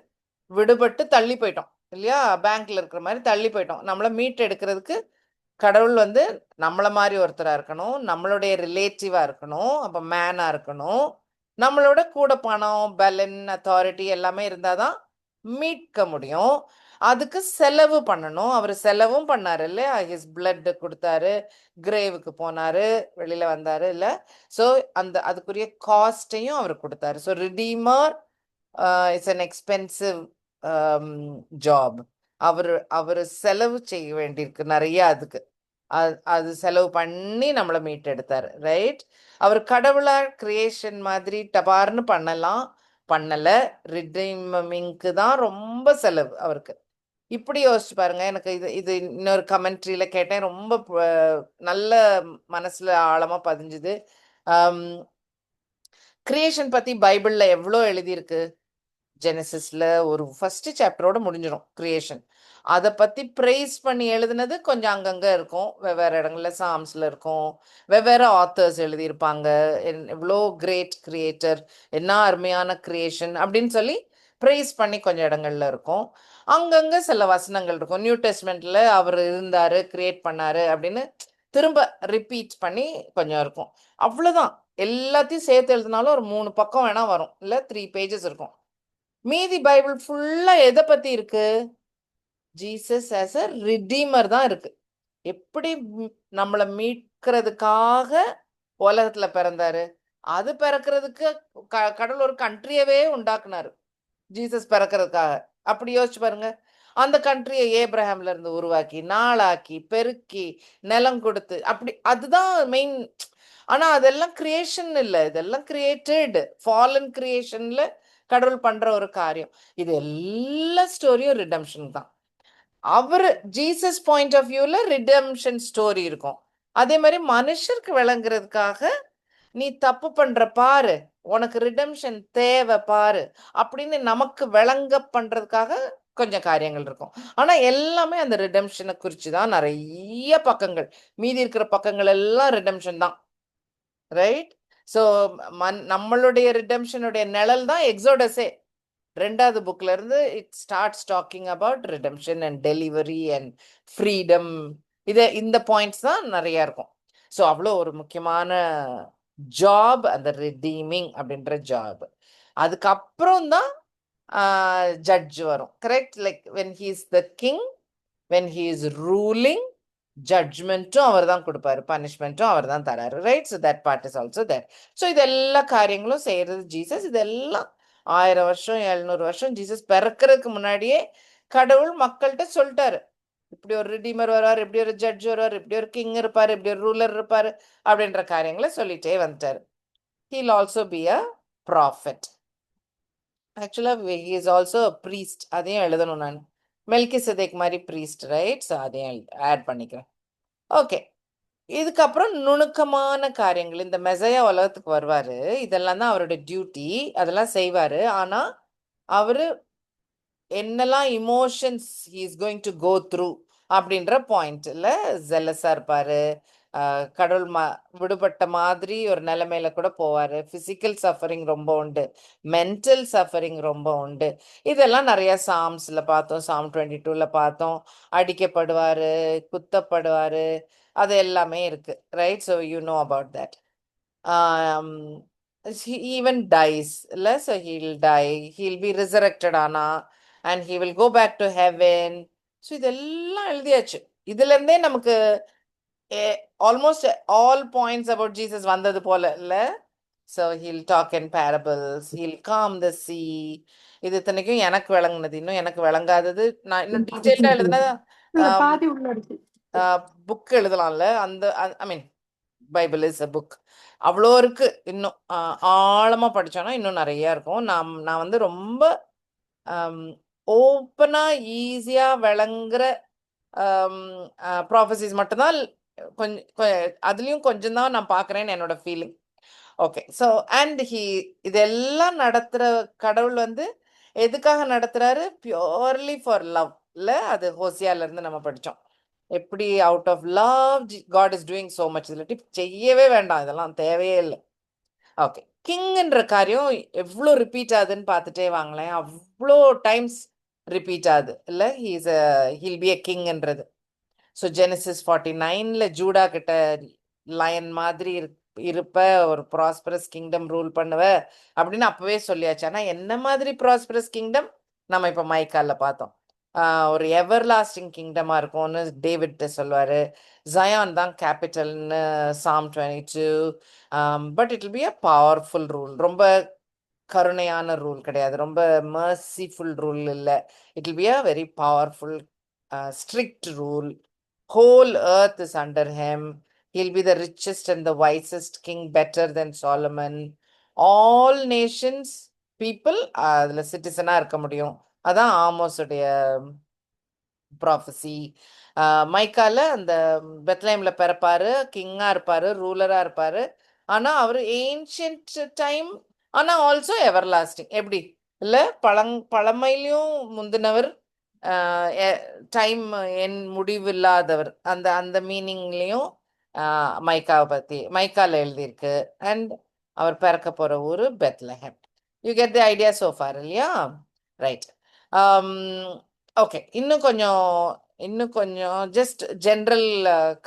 [SPEAKER 1] விடுபட்டு தள்ளி போயிட்டோம் இல்லையா? பேங்க்ல இருக்கிற மாதிரி தள்ளி போயிட்டோம். நம்மள மீட் எடுக்கிறதுக்கு கடவுள் வந்து நம்மள மாதிரி ஒருத்தரா இருக்கணும், நம்மளுடைய ரிலேட்டிவா இருக்கணும், அப்ப மேனா இருக்கணும். நம்மளோட கூட பணம், பலன், அத்தாரிட்டி எல்லாமே இருந்தாதான் மீட்க முடியும். அதுக்கு செலவு பண்ணணும். அவர் செலவும் பண்ணாரு இல்லையா? ஹிஸ் பிளட் கொடுத்தாரு, கிரேவுக்கு போனாரு, வெளியில வந்தாரு இல்ல. ஸோ அதுக்குரிய காஸ்டையும் அவர் கொடுத்தாரு. So redeemer it's an expensive job. அவர் செலவு செய்ய வேண்டியிருக்கு நிறைய. அதுக்கு அது செலவு பண்ணி நம்மளை மீட்டெடுத்தாரு, ரைட்? அவர் கடவுளா கிரியேஷன் மாதிரி டபார்னு பண்ணல. ரிடீமிங்க்கு தான் ரொம்ப செலவு அவருக்கு. இப்படி யோசிச்சு பாருங்க. எனக்கு இது இது இன்னொரு கமெண்ட்ரியில கேட்டேன், ரொம்ப நல்ல மனசுல ஆழமா பதிஞ்சுது. கிரியேஷன் பத்தி பைபிள்ல எவ்வளோ எழுதியிருக்கு? ஜெனசிஸ்ல ஒரு ஃபர்ஸ்ட் சாப்டரோட முடிஞ்சிடும் கிரியேஷன். அதை பத்தி பிரைஸ் பண்ணி எழுதுனது கொஞ்சம் அங்கங்க இருக்கும், வெவ்வேறு இடங்கள்ல சாம்ஸ்ல இருக்கும், வெவ்வேறு ஆத்தர்ஸ் எழுதியிருப்பாங்க. எவ்வளோ கிரேட் கிரியேட்டர், என்ன அருமையான கிரியேஷன் அப்படின்னு சொல்லி பிரைஸ் பண்ணி கொஞ்சம் இடங்கள்ல இருக்கும். அங்கங்க சில வசனங்கள் இருக்கும். நியூ டெஸ்ட்மெண்ட்ல அவர் இருந்தாரு, கிரியேட் பண்ணாரு அப்படின்னு திரும்ப ரிப்பீட் பண்ணி கொஞ்சம் இருக்கும். அவ்வளவுதான். எல்லாத்தையும் சேர்த்து எழுதினாலும் ஒரு 3 பக்கம் வேணா வரும், இல்ல 3 பேஜஸ் இருக்கும். மீதி பைபிள் ஃபுல்லா எதை பத்தி இருக்கு? ஜீசஸ் ஆஸ் அ ரிடீமர் தான் இருக்கு. எப்படி நம்மளை மீட்கிறதுக்காக உலகத்துல பிறந்தாரு, அது பிறக்கிறதுக்கு கடவுள் ஒரு கண்ட்ரியவே உண்டாக்குனாரு ஜீசஸ் பிறக்கிறதுக்காக. அப்படி யோசிச்சு பாருங்க. அந்த கண்ட்ரியை ஏப்ரஹாம்ல இருந்து உருவாக்கி, நாளாக்கி, பெருக்கி, நிலம் கொடுத்து, அப்படி அதுதான் மெயின். ஆனா அதெல்லாம் கிரியேஷன் இல்லை, இதெல்லாம் கிரியேட்டட் ஃபாலன் கிரியேஷன்ல கடவுள் பண்ற ஒரு காரியம். இது எல்லா ஸ்டோரியும் ரிடம்ஷன் தான். அவரு ஜீசஸ் பாயிண்ட் ஆஃப் வியூல ரிடம்ஷன் ஸ்டோரி இருக்கும். அதே மாதிரி மனுஷருக்கு விளங்குறதுக்காக, நீ தப்பு பண்ற பாரு, உனக்கு ரிடம்ஷன் தேவை பாரு அப்படின்னு நமக்கு விளங்க பண்றதுக்காக கொஞ்சம் காரியங்கள் இருக்கும். ஆனா எல்லாமே அந்த ரிடம்ஷனை குறிச்சு தான் நிறைய பக்கங்கள். மீதி இருக்கிற பக்கங்கள் எல்லாம் ரிடம்ஷன் தான், ரைட்? ஸோ நம்மளுடைய ரிடம்ஷனுடைய நிழல் தான் எக்ஸோடஸே. 2வது புக்ல இருந்து it starts talking about redemption and delivery and freedom. இந்த பாயிண்ட்ஸ் தான் நிறைய இருக்கும். ஸோ அவ்வளோ ஒரு முக்கியமான ஜாப் அந்த ரிடீமிங் அப்படின்ற ஜாப். அதுக்கப்புறம் தான் ஜட்ஜ் வரும், correct? Like when he is the king, when he is ruling, ஜட்ஜ்மெண்ட்டும் அவர் தான் கொடுப்பாரு, பனிஷ்மெண்ட்டும் அவர் தான் தராரு, right? So that part is also there. So இது எல்லா காரியங்களும் செய்யறது ஜீசஸ். இதெல்லாம் 1000 வருஷம் 700 வருஷம் ஜீசஸ் பிறக்கிறதுக்கு முன்னாடியே கடவுள் மக்கள்கிட்ட சொல்லிட்டாரு, இப்படி ஒரு ரிடீமர் வருவார், இப்படி ஒரு ஜட்ஜ் வருவார், இப்படி ஒரு கிங் இருப்பாரு, இப்படி ஒரு ரூலர் இருப்பாரு அப்படின்ற காரியங்களை சொல்லிட்டே வந்துட்டாரு. He'll also be a prophet. ஆக்சுவலா he is also a priest. அதையும் எழுதணும் நான். மெல்கிசேதேக் மாதிரி ப்ரீஸ்ட், ரைட்? ஸோ அதையும் ஆட் பண்ணிக்கிறேன். ஓகே. இதுக்கப்புறம் நுணுக்கமான காரியங்கள். இந்த மெசையா உலகத்துக்கு வருவாரு, இதெல்லாம் தான் அவரோட டியூட்டி, அதெல்லாம் செய்வாரு. ஆனா அவரு என்னெல்லாம் emotions he is going to go through அப்படின்ற பாயிண்ட்ல ஜெலஸா இருப்பாரு. கடவுள் விடுபட்ட மாதிரி ஒரு நிலைமையில கூட போவாரு. பிசிக்கல் சஃபரிங் ரொம்ப உண்டு, மென்டல் சஃபரிங் ரொம்ப உண்டு. இதெல்லாம் நிறைய சாம்ஸ்ல பார்த்தோம், சாம் 22ல பார்த்தோம். அடிக்கப்படுவாரு, குத்தப்படுவாரு, அது எல்லாமே இருக்கு, right? So you know about that. He even dies, இல்ல? So he'll die, he'll be resurrected ஆனா, and he will go back to heaven. So இதெல்லாம் எழுதியாச்சு. இதுல இருந்தே நமக்கு almost all points about Jesus வந்தது போல, இல்ல? So he'll talk in parables, he'll calm the sea. இது இத்தனைக்கும் எனக்கு விளங்குனது. இன்னும் எனக்கு விளங்காதது நான் இன்னும் டீட்டெயில்டா எழுதுனா புக் எழுதலாம்ல. அந்த ஐ மீன் பைபிள் இஸ் அ புக். அவ்வளோ இருக்கு. இன்னும் ஆழமா படிச்சோன்னா இன்னும் நிறைய இருக்கும். நான் வந்து ரொம்ப ஓப்பனா ஈஸியா விளங்குற ப்ராஃபசிஸ் மட்டும்தான் அதுலயும் கொஞ்சம் தான் நான் பார்க்குறேன்னு என்னோட ஃபீலிங். ஓகே. ஸோ அண்ட் இதெல்லாம் நடத்துற கடவுள் வந்து எதுக்காக நடத்துறாரு? பியூர்லி ஃபார் லவ், இல்ல? அது ஹோசியால இருந்து நம்ம படிச்சோம். எப்படி out of love God is doing so much. இல்லாட்டி செய்யவே வேண்டாம், இதெல்லாம் தேவையே இல்லை. ஓகே. கிங்ன்ற காரியம் எவ்வளோ ரிப்பீட் ஆகுதுன்னு பார்த்துட்டே வாங்களேன். அவ்வளோ டைம்ஸ் ரிப்பீட் ஆகுது, இல்லை? ஹீல் பி அ கிங்ன்றது. ஸோ ஜெனசிஸ் 49ல ஜூடா கிட்ட லயன் மாதிரி இருப்ப, ஒரு ப்ராஸ்பரஸ் கிங்டம் ரூல் பண்ணுவ அப்படின்னு அப்பவே சொல்லியாச்சு. ஆனா என்ன மாதிரி ப்ராஸ்பரஸ் கிங்டம் நம்ம இப்ப மைக்கால பார்த்தோம். ஒரு எவர் லாஸ்டிங் கிங்டமா இருக்கும்னு டேவிட் சொல்லுவாரு. ஜயான் தான் கேபிட்டல்னு சாம் 22. But it will be a powerful rule. ரொம்ப கருணையான ரூல் கிடையாது, ரொம்ப மர்சிஃபுல் ரூல் இல்லை. It will be a very powerful strict rule. Whole earth is under him. He'll be the richest and the wisest king, better than Solomon. All nations, people, அதுல சிட்டிசனா இருக்க முடியும். அதான் ஆமோஸுடைய prophecy. மைக்கால அந்த பெத்லேம்ல பிறப்பாரு, கிங்கா இருப்பாரு, ரூலரா இருப்பாரு. ஆனா அவரு ஏன்ஷியன்ட் டைம், ஆனா ஆல்சோ எவர் லாஸ்டிங். எப்படி இல்ல, பழமையிலையும் முந்தினவர், டைம் என் முடிவு இல்லாதவர், அந்த அந்த மீனிங்லயும் மைக்காவை பத்தி மைக்கால எழுதியிருக்கு. அண்ட் அவர் பிறக்க போற ஊரு Bethlehem. You get the idea so far, இல்லையா? ரைட். ஓகே, இன்னும் கொஞ்சம் just general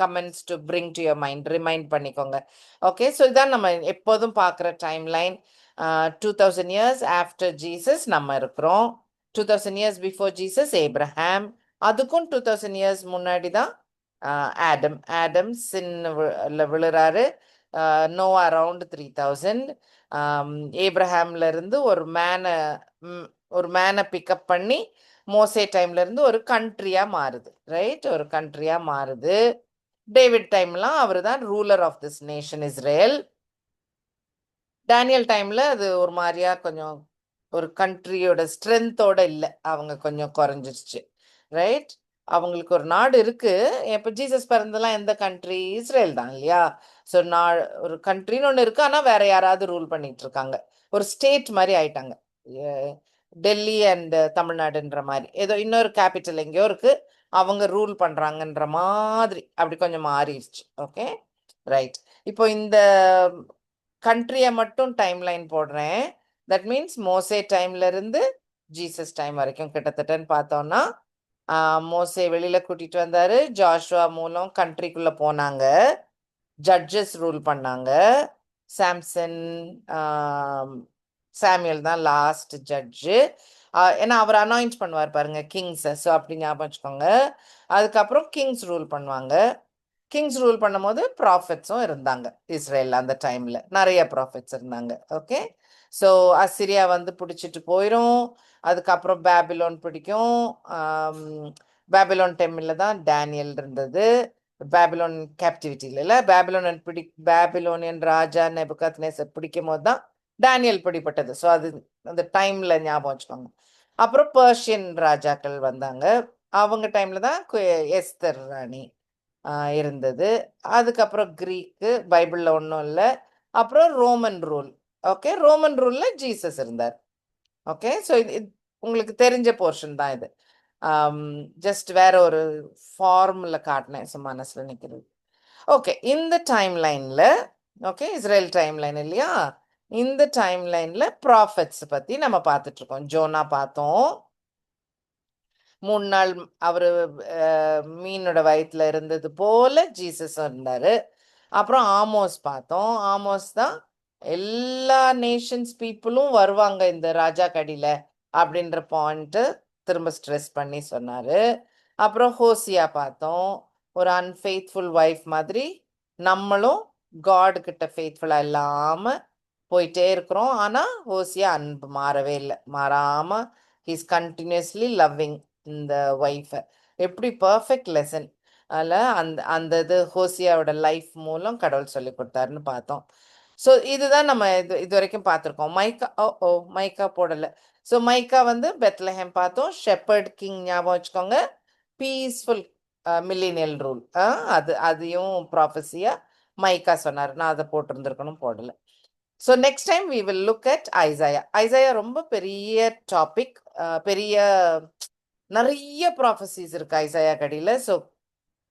[SPEAKER 1] comments to bring to your mind, remind பண்ணிக்கோங்க. ஓகே, ஸோ இதான் நம்ம எப்போதும் பார்க்குற timeline. 2000 years after Jesus நம்ம இருக்கிறோம். 2000 இயர்ஸ் பிஃபோர் ஜீசஸ் ஏப்ரஹாம். அதுக்கும் 2000 இயர்ஸ் முன்னாடி தான் ஆடம் சின் விழுறாரு. நோவா அரவுண்ட் 3000. ஏப்ரஹாம்ல இருந்து ஒரு மேனை பிக்கப் பண்ணி மோசே டைம்ல இருந்து ஒரு கண்ட்ரியா மாறுது. ரைட், ஒரு கண்ட்ரியா மாறுது. டேவிட் டைம்லாம் அவர் தான் ruler of this nation Israel. Daniel டைம்ல அது ஒரு மாதிரியா கொஞ்சம் ஒரு கண்ட்ரியோட ஸ்ட்ரென்த்தோட இல்லை, அவங்க கொஞ்சம் குறைஞ்சிருச்சு. ரைட், அவங்களுக்கு ஒரு நாடு இருக்கு. இப்போ ஜீசஸ் பிறந்தெல்லாம் எந்த கண்ட்ரி? இஸ்ரேல் தான், இல்லையா? ஸோ ஒரு கண்ட்ரின்னு ஒன்று இருக்கு, ஆனால் வேற யாராவது ரூல் பண்ணிட்டு இருக்காங்க. ஒரு ஸ்டேட் மாதிரி ஆயிட்டாங்க. டெல்லி அண்ட் தமிழ்நாடுன்ற மாதிரி ஏதோ இன்னொரு கேபிட்டல் எங்கேயோ இருக்கு, அவங்க ரூல் பண்றாங்கன்ற மாதிரி அப்படி கொஞ்சம் மாறிடுச்சு. Okay, right. இப்போ இந்த கண்ட்ரியை மட்டும் டைம் லைன் போடுறேன். தட் மீன்ஸ் மோசே டைம்ல இருந்து ஜீசஸ் டைம் வரைக்கும் கிட்டத்தட்டன்னு பார்த்தோம்னா, மோசே வெளியில கூட்டிட்டு வந்தாரு, ஜாஷுவா மூலம் கண்ட்ரிக்குள்ள போனாங்க, ஜட்ஜஸ் ரூல் பண்ணாங்க. சாம்சன், சாமியல் தான் லாஸ்ட் ஜட்ஜு. ஏன்னா அவர் அனாயிண்ட் பண்ணுவார் பாருங்க கிங்ஸை. ஸோ அப்படி ஞாபகம் வச்சுக்கோங்க. அதுக்கப்புறம் கிங்ஸ் ரூல் பண்ணுவாங்க. கிங்ஸ் ரூல் பண்ணும்போது ப்ராஃபிட்ஸும் இருந்தாங்க இஸ்ரேலில். அந்த டைமில் நிறைய ப்ராஃபிட்ஸ் இருந்தாங்க. ஓகே, ஸோ அசிரியா வந்து பிடிச்சிட்டு போயிடும். அதுக்கப்புறம் பேபிலோன் பிடிக்கும். பேபிலோன் டைமில் தான் டேனியல் இருந்தது. பேபிலோன் கேப்டிவிட்டியில் இல்லை, பேபிலோனியன் ராஜா நெபுகத்நேசர் பிடிக்கும் போது தான் டேனியல் பிடிப்பட்டது. ஸோ அது அந்த டைமில் ஞாபகம் வச்சுக்கோங்க. அப்புறம் பர்ஷியன் ராஜாக்கள் வந்தாங்க. அவங்க டைமில் தான் எஸ்தர் ராணி இருந்தது. அதுக்கப்புறம் கிரீக்கு, பைபிளில் ஒன்றும் இல்லை. அப்புறம் ரோமன் ரூல். ஓகே, ரோமன் ரூலில் ஜீசஸ் இருந்தார். ஓகே, ஸோ இது உங்களுக்கு தெரிஞ்ச போர்ஷன் தான் இது. ஜஸ்ட் வேற ஒரு ஃபார்முல காட்டினேன், சும்மா மனசில் நிற்கிறது. ஓகே, இந்த டைம் லைனில், ஓகே, இஸ்ரேல் டைம் லைன் இல்லையா? இந்த டைம் லைன்ல ப்ராஃபிட்ஸ் பத்தி நம்ம பார்த்துட்டு இருக்கோம். ஜோனா பார்த்தோம், 3 நாள் அவரு மீனோட வயிற்றுல இருந்தது போல ஜீசஸ் இருந்தாரு. அப்புறம் ஆமோஸ் பார்த்தோம். ஆமோஸ் தான் எல்லா நேஷன்ஸ் பீப்புளும் வருவாங்க இந்த ராஜா கடியில அப்படின்ற பாயிண்ட் திரும்ப ஸ்ட்ரெஸ் பண்ணி சொன்னாரு. அப்புறம் ஹோசியா பார்த்தோம், ஒரு அன்ஃபெய்த்ஃபுல் ஒய்ஃப் மாதிரி நம்மளும் காட் கிட்ட ஃபெய்த்ஃபுல்லா இல்லாம போயிட்டே இருக்கிறோம். ஆனா ஹோசியா அன்பு மாறவே இல்லை, மாறாம ஹீஸ் கண்டினியூஸ்லி லவ்விங் இந்த ஒய்ஃபை. எப்படி பர்ஃபெக்ட் லெசன் அதில் அந்த அந்த இது ஹோசியாவோட லைஃப் மூலம் கடவுள் சொல்லி கொடுத்தாருன்னு பார்த்தோம். ஸோ இதுதான் நம்ம இது வரைக்கும் பார்த்துருக்கோம். மைக்கா போடலை. ஸோ மைக்கா வந்து பெத்லஹேம் பார்த்தோம். ஷெப்பர்ட் கிங் ஞாபகம் வச்சுக்கோங்க. பீஸ்ஃபுல் மில்லினியல் ரூல், அதையும் ப்ராஃபஸியா மைக்கா சொன்னார். நான் அதை போட்டிருந்துருக்கணும், போடலை. So next time we will look at Isaiah. Isaiah ரொம்ப பெரிய டாபிக், நிறைய ப்ராஃபஸிஸ் இருக்கு ஐசாயா கடியில். ஸோ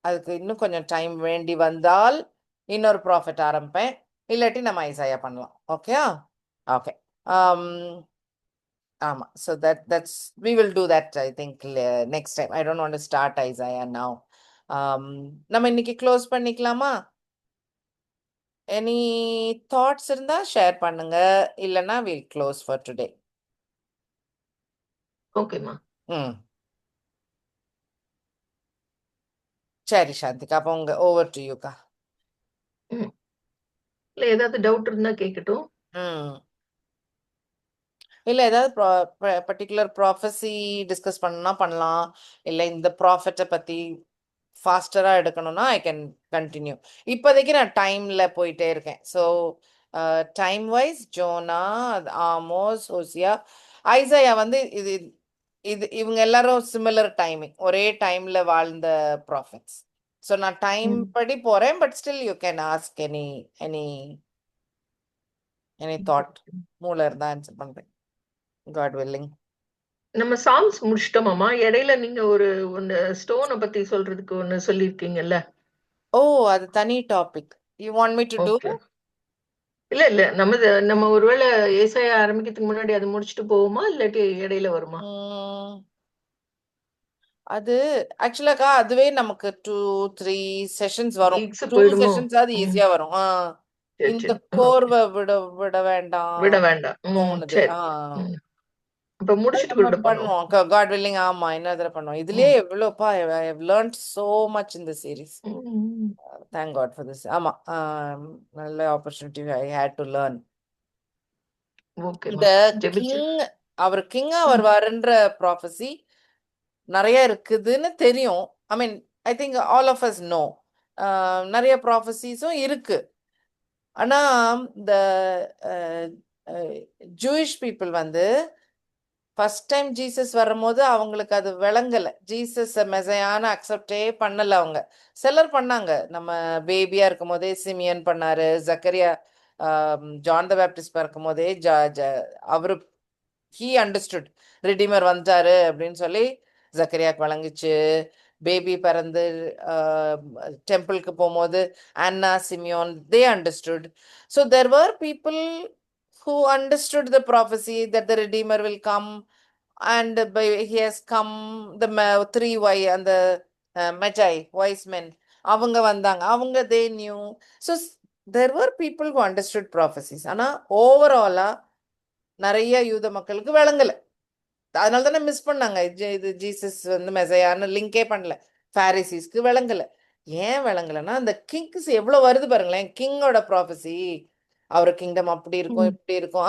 [SPEAKER 1] அதுக்கு இன்னும் கொஞ்சம் டைம் வேண்டி வந்தால் இன்னொரு ப்ராஃபிட் ஆரம்பிப்பேன், இல்லாட்டி நம்ம ஐசாயா பண்ணலாம். Okay, okay. ஆமாம், so that's we will do that I think next time. I don't want to start Isaiah now. நம்ம இன்னைக்கு க்ளோஸ் பண்ணிக்கலாமா? எனி தாட்ஸ் இருந்தா ஷேர் பண்ணுங்க, இல்லைன்னா வில் க்ளோஸ் ஃபார் டுடே.
[SPEAKER 2] ஓகேம்மா.
[SPEAKER 1] ம் சரி சாந்திகா, அப்போ உங்க ஓவர் டு யூக்கா.
[SPEAKER 2] ம். இல்ல ஏதாவது டவுட் இருந்தா கேட்கட்டும்.
[SPEAKER 1] ம் இல்லை, ஏதாவது பர்டிகுலர் ப்ராஃபஸி டிஸ்கஸ் பண்ணணும்னா பண்ணலாம், இல்லை இந்த ப்ராஃபிட்டை பற்றி ஃபாஸ்டராக எடுக்கணும்னா ஐ கேன் கண்டினியூ. இப்போதைக்கு நான் டைமில் போயிட்டே இருக்கேன். ஸோ டைம் வைஸ் ஜோனா, ஆமோஸ், ஓசியா, ஐசையா வந்து இது இது இவங்க எல்லாரும் சிமிலர் டைமிங், ஒரே டைமில் வாழ்ந்த ப்ராஃபிட்ஸ். ஸோ நான் டைம்
[SPEAKER 2] ம்.
[SPEAKER 1] படி போகிறேன், but still you can ask any any any thought, மூளை இருந்தால் ஆன்சர் பண்ணுறேன், காட் வில்லிங்.
[SPEAKER 2] நம்ம சாங்ஸ் முடிச்சிட்டோமாம்மா? இடையில நீங்க ஒன்னு ஸ்டோனை பத்தி சொல்றதுக்கு ஒன்னு சொல்லியிருக்கீங்கல்ல?
[SPEAKER 1] ஓ, அது தனி topic. You want me to do?
[SPEAKER 2] Okay. இல்ல இல்ல நம்ம ஒருவேளை ஏசாயா ஆரம்பிக்கிறதுக்கு முன்னாடி அது முடிச்சுட்டு போவோமா, இல்லாட்டி இடையில வருமா?
[SPEAKER 1] அது ஆக்சுவலாக்கா அதுவே நமக்கு 2-3 செஷன்ஸ் வரும்.
[SPEAKER 2] வீக்ஸ்
[SPEAKER 1] 2
[SPEAKER 2] போயிடுமோ?
[SPEAKER 1] செஷன்ஸ் அது
[SPEAKER 2] ம்.
[SPEAKER 1] ஈஸியா வரும்.
[SPEAKER 2] சரி
[SPEAKER 1] இந்த
[SPEAKER 2] சரி. ஓகே.
[SPEAKER 1] கோர்வை விட விட வேண்டாம்
[SPEAKER 2] விட வேண்டாம்.
[SPEAKER 1] தோணுது.
[SPEAKER 2] சரி. அப்ப முடிச்சிட்டு
[SPEAKER 1] நம்ம
[SPEAKER 2] கூட பண்ணுவோம்.
[SPEAKER 1] பண்ணுவோம், காட் வில்லிங். ஆமா, இன்னொரு தடவை பண்ணுவோம். இதுலயே
[SPEAKER 2] ம்.
[SPEAKER 1] எவ்வளோப்பா, I have learned so much in the series.
[SPEAKER 2] ம்.
[SPEAKER 1] Thank God for this. ஆமா, நல்ல opportunity I had to learn.
[SPEAKER 2] ஓகேம்மா.
[SPEAKER 1] இந்த
[SPEAKER 2] ஜெபிச்சு.
[SPEAKER 1] கிங், அவர் கிங்கா
[SPEAKER 2] ம்.
[SPEAKER 1] வருவாருன்ற ப்ராஃபஸி நிறைய இருக்குதுன்னு தெரியும். I mean, I think all of us know நிறைய ப்ராஃபஸிஸும் இருக்கு. ஆனா இந்த ஜூயிஷ் பீப்புள் வந்து ஃபர்ஸ்ட் டைம் ஜீசஸ் வரும்போது அவங்களுக்கு அது விளங்கலை. ஜீசஸ் மெசையான அக்செப்டே பண்ணலை அவங்க. சிலர் பண்ணாங்க. நம்ம பேபியா இருக்கும் போதே சிமியன் பண்ணாரு, ஜக்கரியா, ஜான் த பேப்டிஸ்ட் பிறக்கும் போதே அவரு ஹீ அண்டர்ஸ்டுட் ரிடீமர் வந்துட்டாரு அப்படின்னு சொல்லி ஜக்கரியாக்கு வழங்குச்சு. பேபி பிறந்து டெம்பிளுக்கு போகும்போது Anna, Simeon, they understood. So there were people who understood the prophecy that the Redeemer will come, and he has come. The three and the Magi, wise men, அவங்க வந்தாங்க, அவங்க they knew. So there were people who understood prophecies. ஆனா ஓவராலா நிறைய யூத மக்களுக்கு விளங்கல. அதனால தானே மிஸ் பண்ணாங்க. இது ஜீசஸ் வந்து மெசையான்னு லிங்கே பண்ணல. பாரிசிஸ்க்கு விளங்கல. ஏன் விளங்கலன்னா, அந்த கிங்ஸ் எவ்வளவு வருது பாருங்களேன், கிங்கோட ப்ராஃபஸி. அவர் கிங்டம் அப்படி இருக்கும்,
[SPEAKER 2] ம்.
[SPEAKER 1] இப்படி இருக்கும்.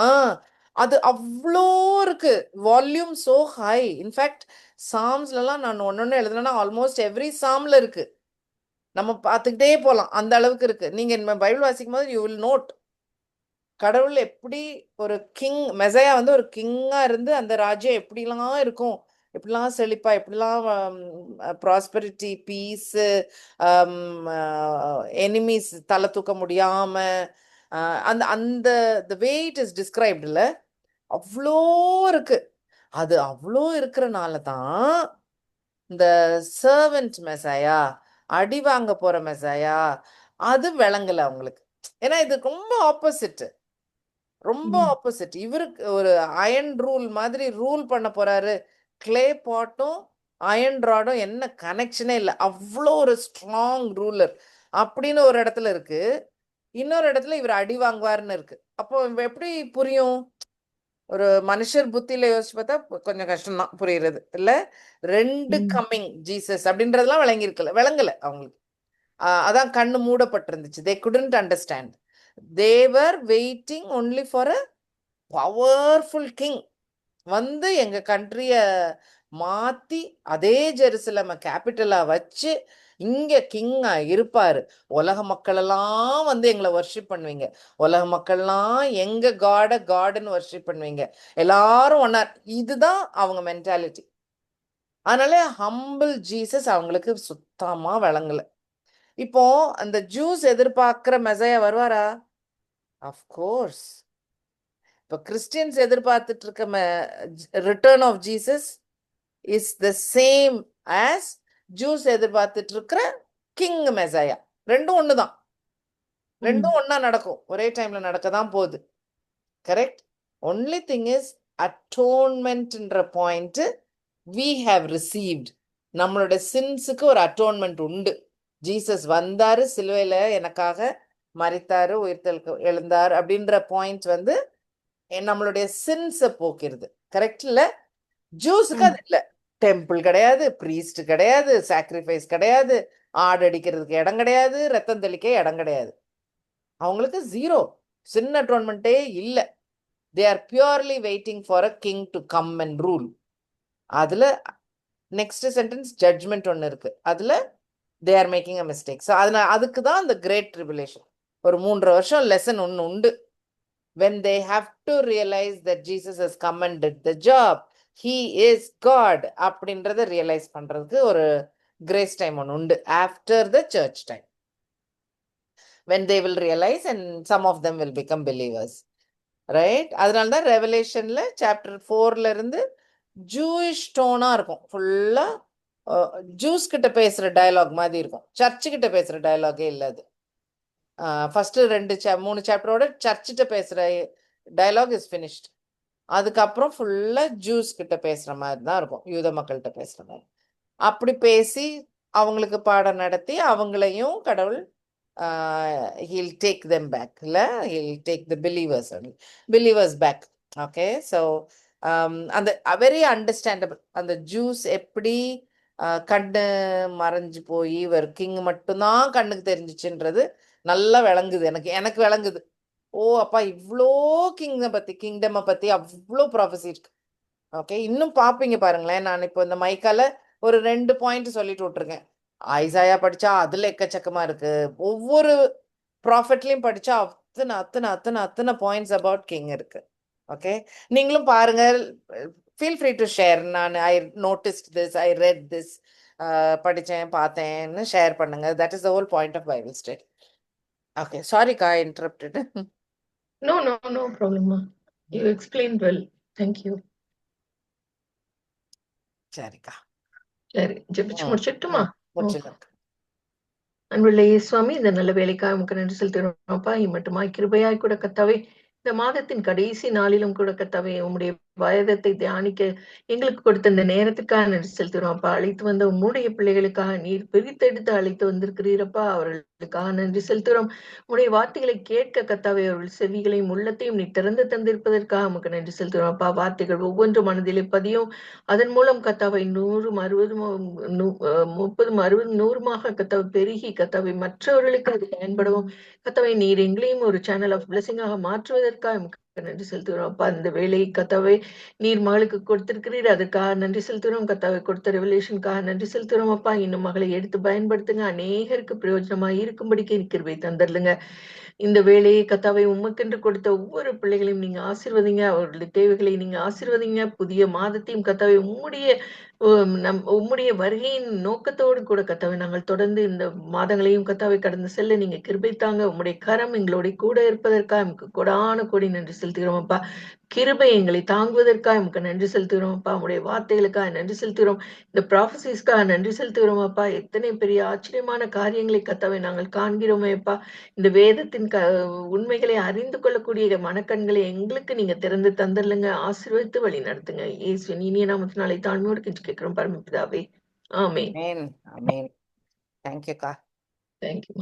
[SPEAKER 1] அது அவ்வளோ இருக்கு. Volume so high. இன்ஃபேக்ட் சாம்ஸ்லாம் நான் ஒன்னொன்னு எழுதுனா ஆல்மோஸ்ட் எவ்ரி சாம்ல இருக்கு. நம்ம பார்த்துக்கிட்டே போகலாம், அந்த அளவுக்கு இருக்கு. நீங்க பைபிள் வாசிக்கும் போது யூ வில் நோட் கடவுள் எப்படி ஒரு கிங், மெசையா வந்து ஒரு கிங்கா இருந்து அந்த ராஜ்யம் எப்படிலாம் இருக்கும், எப்படிலாம் செழிப்பா, எப்படிலாம் ப்ராஸ்பெரிட்டி, பீஸ், எனிமீஸ் தலை தூக்க முடியாம, அந்த அந்த த வே இட் இஸ் டிஸ்கிரைப்டுல அவ்வளோ இருக்கு. அது அவ்வளோ இருக்கிறனால தான் இந்த சர்வெண்ட் மெசையா, அடி வாங்க போற மெசையா, அது விளங்கல அவங்களுக்கு. ஏன்னா இது ரொம்ப ஆப்போசிட், ரொம்ப
[SPEAKER 2] ம்.
[SPEAKER 1] ஆப்போசிட். இவருக்கு ஒரு அயன் ரூல் மாதிரி ரூல் பண்ண போறாரு. கிளே பாட்டும் அயன் ராடும் என்ன கனெக்ஷனே இல்லை, அவ்வளோ ஒரு ஸ்ட்ராங் ரூலர் அப்படின்னு ஒரு இடத்துல இருக்கு. இன்னொரு இடத்துல இவர் அடி வாங்குவாருன்னு இருக்கு. அப்போ எப்படி புரியும்? ஒரு மனுஷர் புத்தியில யோசிச்சு பார்த்தா கொஞ்சம் கஷ்டம்தான் புரியுறது இல்ல. ரெண்டு
[SPEAKER 2] ம்.
[SPEAKER 1] கம்மிங் ஜீசஸ் அப்படின்றதெல்லாம் விளங்கியிருக்கல, விளங்கல அவங்களுக்கு. அதான் கண்ணு மூடப்பட்டிருந்துச்சு. They couldn't understand. They were waiting only for a powerful king வந்து எங்க கண்ட்ரிய மாத்தி அதே ஜெருசலேம கேபிட்டலா வச்சு இங்க கிங்கா இருப்பாரு. உலக மக்கள் எல்லாம் வந்து எங்களை வர்ஷிப் பண்ணுவீங்க, உலக மக்கள்லாம் எங்க காடுன்னு வர்ஷிப் பண்ணுவீங்க, எல்லாரும் ஒன்னா. இதுதான் அவங்க மென்டாலிட்டி. அதனால ஹம்பிள் ஜீசஸ் அவங்களுக்கு சுத்தமா விளங்கல. இப்போ அந்த ஜூஸ் எதிர்பார்க்கிற மெசையா வருவாரா? அஃப்கோர்ஸ். இப்போ கிறிஸ்டியன்ஸ் எதிர்பார்த்துட்டு இருக்க return of Jesus is the same as Jews எதிர்பார்த்துட்டு இருக்கிற கிங் மெசையா. ரெண்டும் ஒண்ணுதான், ரெண்டும் ஒன்னா நடக்கும், ஒரே டைம்ல நடக்க தான் போகுது. கரெக்ட். ஒன்லி திங் இஸ் அட்டோன்மெண்ட்ன்ற பாயிண்ட் வி ஹாவ் ரிசீவ்ட். நம்மளோட சின்ஸுக்கு ஒரு அட்டோன்மெண்ட் உண்டு. ஜீசஸ் வந்தாரு சிலுவையில எனக்காக, மரித்தாரு, உயிர்த்தெழுக்கு எழுந்தார் அப்படின்ற பாயிண்ட் வந்து நம்மளுடைய சின்ஸை போக்கிறது. கரெக்ட் இல்ல? ஜூஸுக்கு அது இல்லை. டெம்பிள் கிடையாது, ப்ரீஸ்ட் கிடையாது, சாக்ரிஃபைஸ் கிடையாது, ஆடு அடிக்கிறதுக்கு இடம் கிடையாது, ரத்தம் தெளிக்க இடம் கிடையாது. அவங்களுக்கு ஜீரோ, சின் அட்டோன்மெண்ட்டே இல்லை. They are purely waiting for a king to come and rule. அதுல நெக்ஸ்ட் சென்டென்ஸ் ஜட்ஜ்மெண்ட் ஒன்று இருக்கு, அதுல தே are making a mistake. So அதனால அதுக்கு தான் அந்த கிரேட் ட்ரிபுலேஷன். ஒரு 3.5 வருஷம் லெசன் ஒன்று உண்டு. when they have to realize that Jesus has come and did the job, he is God அப்படின்றத ரியலைஸ் பண்றதுக்கு ஒரு கிரேஸ் டைம் ஒன்று உண்டு after the church time, when they will realize and some of them will become believers, right? அதனால தான் ரெவலேஷன்ல chapter 4ல இருந்து Jewish Donna இருக்கும். ஃபுல்லா ஜூஸ் கிட்ட பேசுற டயலாக் மாதிரி இருக்கும், சர்ச்சு கிட்ட பேசுற டயலாகே இல்லை அது. ஃபர்ஸ்ட் 3 சாப்டரோட சர்ச்சிட்ட பேசுற டயலாக் இஸ் ஃபினிஷ்ட். அதுக்கப்புறம் ஃபுல்லா ஜூஸ் கிட்ட பேசுற மாதிரி தான் இருக்கும், யூத மக்கள்கிட்ட பேசுற மாதிரி. அப்படி பேசி அவங்களுக்கு பாடம் நடத்தி அவங்களையும் கடவுள் he'll take them back, இல்ல he'll take the believers back. Okay, so அந்த வெரி அண்டர்ஸ்டாண்டபிள். அந்த ஜூஸ் எப்படி கண்ணு மறைஞ்சு போய் இவர் கிங் மட்டும்தான் கண்ணுக்கு தெரிஞ்சிச்சுன்றது நல்லா விளங்குது, எனக்கு விளங்குது. ஓ அப்பா, இவ்வளோ கிங்டமை பத்தி அவ்வளோ ப்ராஃபஸி இருக்கு. ஓகே, இன்னும் பார்ப்பீங்க பாருங்களேன். நான் இப்போ இந்த மைக்கால ஒரு 2 பாயிண்ட் சொல்லிட்டு விட்டுருக்கேன். ஐசாயா படிச்சா அதுல எக்கச்சக்கமா இருக்கு. ஒவ்வொரு ப்ராஃபிட்லயும் படிச்சா அத்தனை அத்தனை அத்தனை அத்தனை பாயிண்ட்ஸ் அபவுட் கிங் இருக்கு. ஓகே, நீங்களும் பாருங்க. Feel free to share. நான் I noticed this, I read this, படித்தேன் பார்த்தேன்னு ஷேர் பண்ணுங்க. That is the whole point of Bible study. Okay, சாரிக்கா, interrupted.
[SPEAKER 2] No, no, no problem, ma. You explained well. Thank you.
[SPEAKER 1] சரிக்கா,
[SPEAKER 2] சரி, ஜெபிச்சு முடிச்சிட்டுமா?
[SPEAKER 1] முடிச்சிடலாம்.
[SPEAKER 2] அன்புள்ள சுவாமி, இந்த நல்ல வேலைக்காக உமக்கு நன்றி செலுத்துகிறோம்ப்பா. இம்மட்டுமாய் கிருபையாய் கூட கத்தாவே, இந்த மாதத்தின் கடைசி நாளிலும் கூட கத்தாவே உம்முடைய வேதத்தை தியானிக்க எங்களுக்கு கொடுத்த இந்த நேரத்துக்காக நன்றி செலுத்துகிறோம்ப்பா. அழைத்து வந்த உம்முடைய பிள்ளைகளுக்காக நீர் பிரித்தெடுத்து அழைத்து வந்திருக்கிறீரப்பா. அவர்களுக்காக நன்றி செலுத்துகிறோம். உம்முடைய வார்த்தைகளை கேட்க கத்தாவே அவர்கள் செவிகளையும் உள்ளத்தையும் நீ திறந்து தந்திருப்பதற்காக உமக்கு நன்றி செலுத்துகிறோம்ப்பா. வார்த்தைகள் ஒவ்வொன்று மனதிலே பதியும். அதன் மூலம் கத்தாவை 100, 60, 30, 60, 100மாக கத்தாவை பெருகி கத்தாவை மற்றவர்களுக்கு அது பயன்படவும் கத்தாவை நீர் எங்களையும் ஒரு சேனல் ஆஃப் பிளஸிங்காக மாற்றுவதற்காக நன்றி செலுத்துகிறோம் அப்பா. இந்த வேலையை கத்தாவை நீர் மகளுக்கு கொடுத்திருக்கிறீர், அதுக்காக நன்றி செலுத்துகிறோம். கத்தாவை கொடுத்த ரெவலேஷனுக்காக நன்றி செலுத்துகிறோம் அப்பா. இன்னும் மகளை எடுத்து பயன்படுத்துங்க, அநேகருக்கு பிரயோஜனமா இருக்கும்படிக்கு கிருபை தந்தர்லுங்க. இந்த வேலையை கத்தாவை உமக்கென்று கொடுத்த ஒவ்வொரு பிள்ளைகளையும் நீங்க ஆசீர்வதிங்க, அவர்களுடைய தேவைகளை நீங்க ஆசீர்வதிங்க. புதிய மாதத்தையும் கத்தாவை உம்முடைய வருகையின் நோக்கத்தோடு கூட கத்தாவை நாங்கள் தொடர்ந்து இந்த மாதங்களையும் கத்தாவை கடந்து செல்ல நீங்க கிருபை தாங்க. உம்முடைய கரம் எங்களோட கூட இருப்பதற்காக நமக்கு கொடான கொடி நன்றி செலுத்துகிறோம் அப்பா. கிருபை எங்களை தாங்குவதற்காக நமக்கு நன்றி செலுத்துகிறோம் அப்பா. உங்களுடைய வார்த்தைகளுக்காக நன்றி செலுத்துகிறோம். இந்த ப்ராஃபசிஸ்க்காக நன்றி செலுத்துகிறோம் அப்பா. எத்தனை பெரிய ஆச்சரியமான காரியங்களை கத்தாவை நாங்கள் காண்கிறோமே அப்பா. இந்த வேதத்தின் உண்மைகளை அறிந்து கொள்ளக்கூடிய மனக்கண்களை எங்களுக்கு நீங்க திறந்து தந்துடலுங்க. ஆசீர்வதித்து வழி நடத்துங்க. இயேசுவின் இனிய நாமத்தினாலே தாழ்மையோடு கெஞ்சி கேட்கிறோம் பரமபிதாவே. ஆமென்.
[SPEAKER 1] ஆமென், ஆமென். தேங்க்யூக்கா.
[SPEAKER 2] தேங்க்யூ.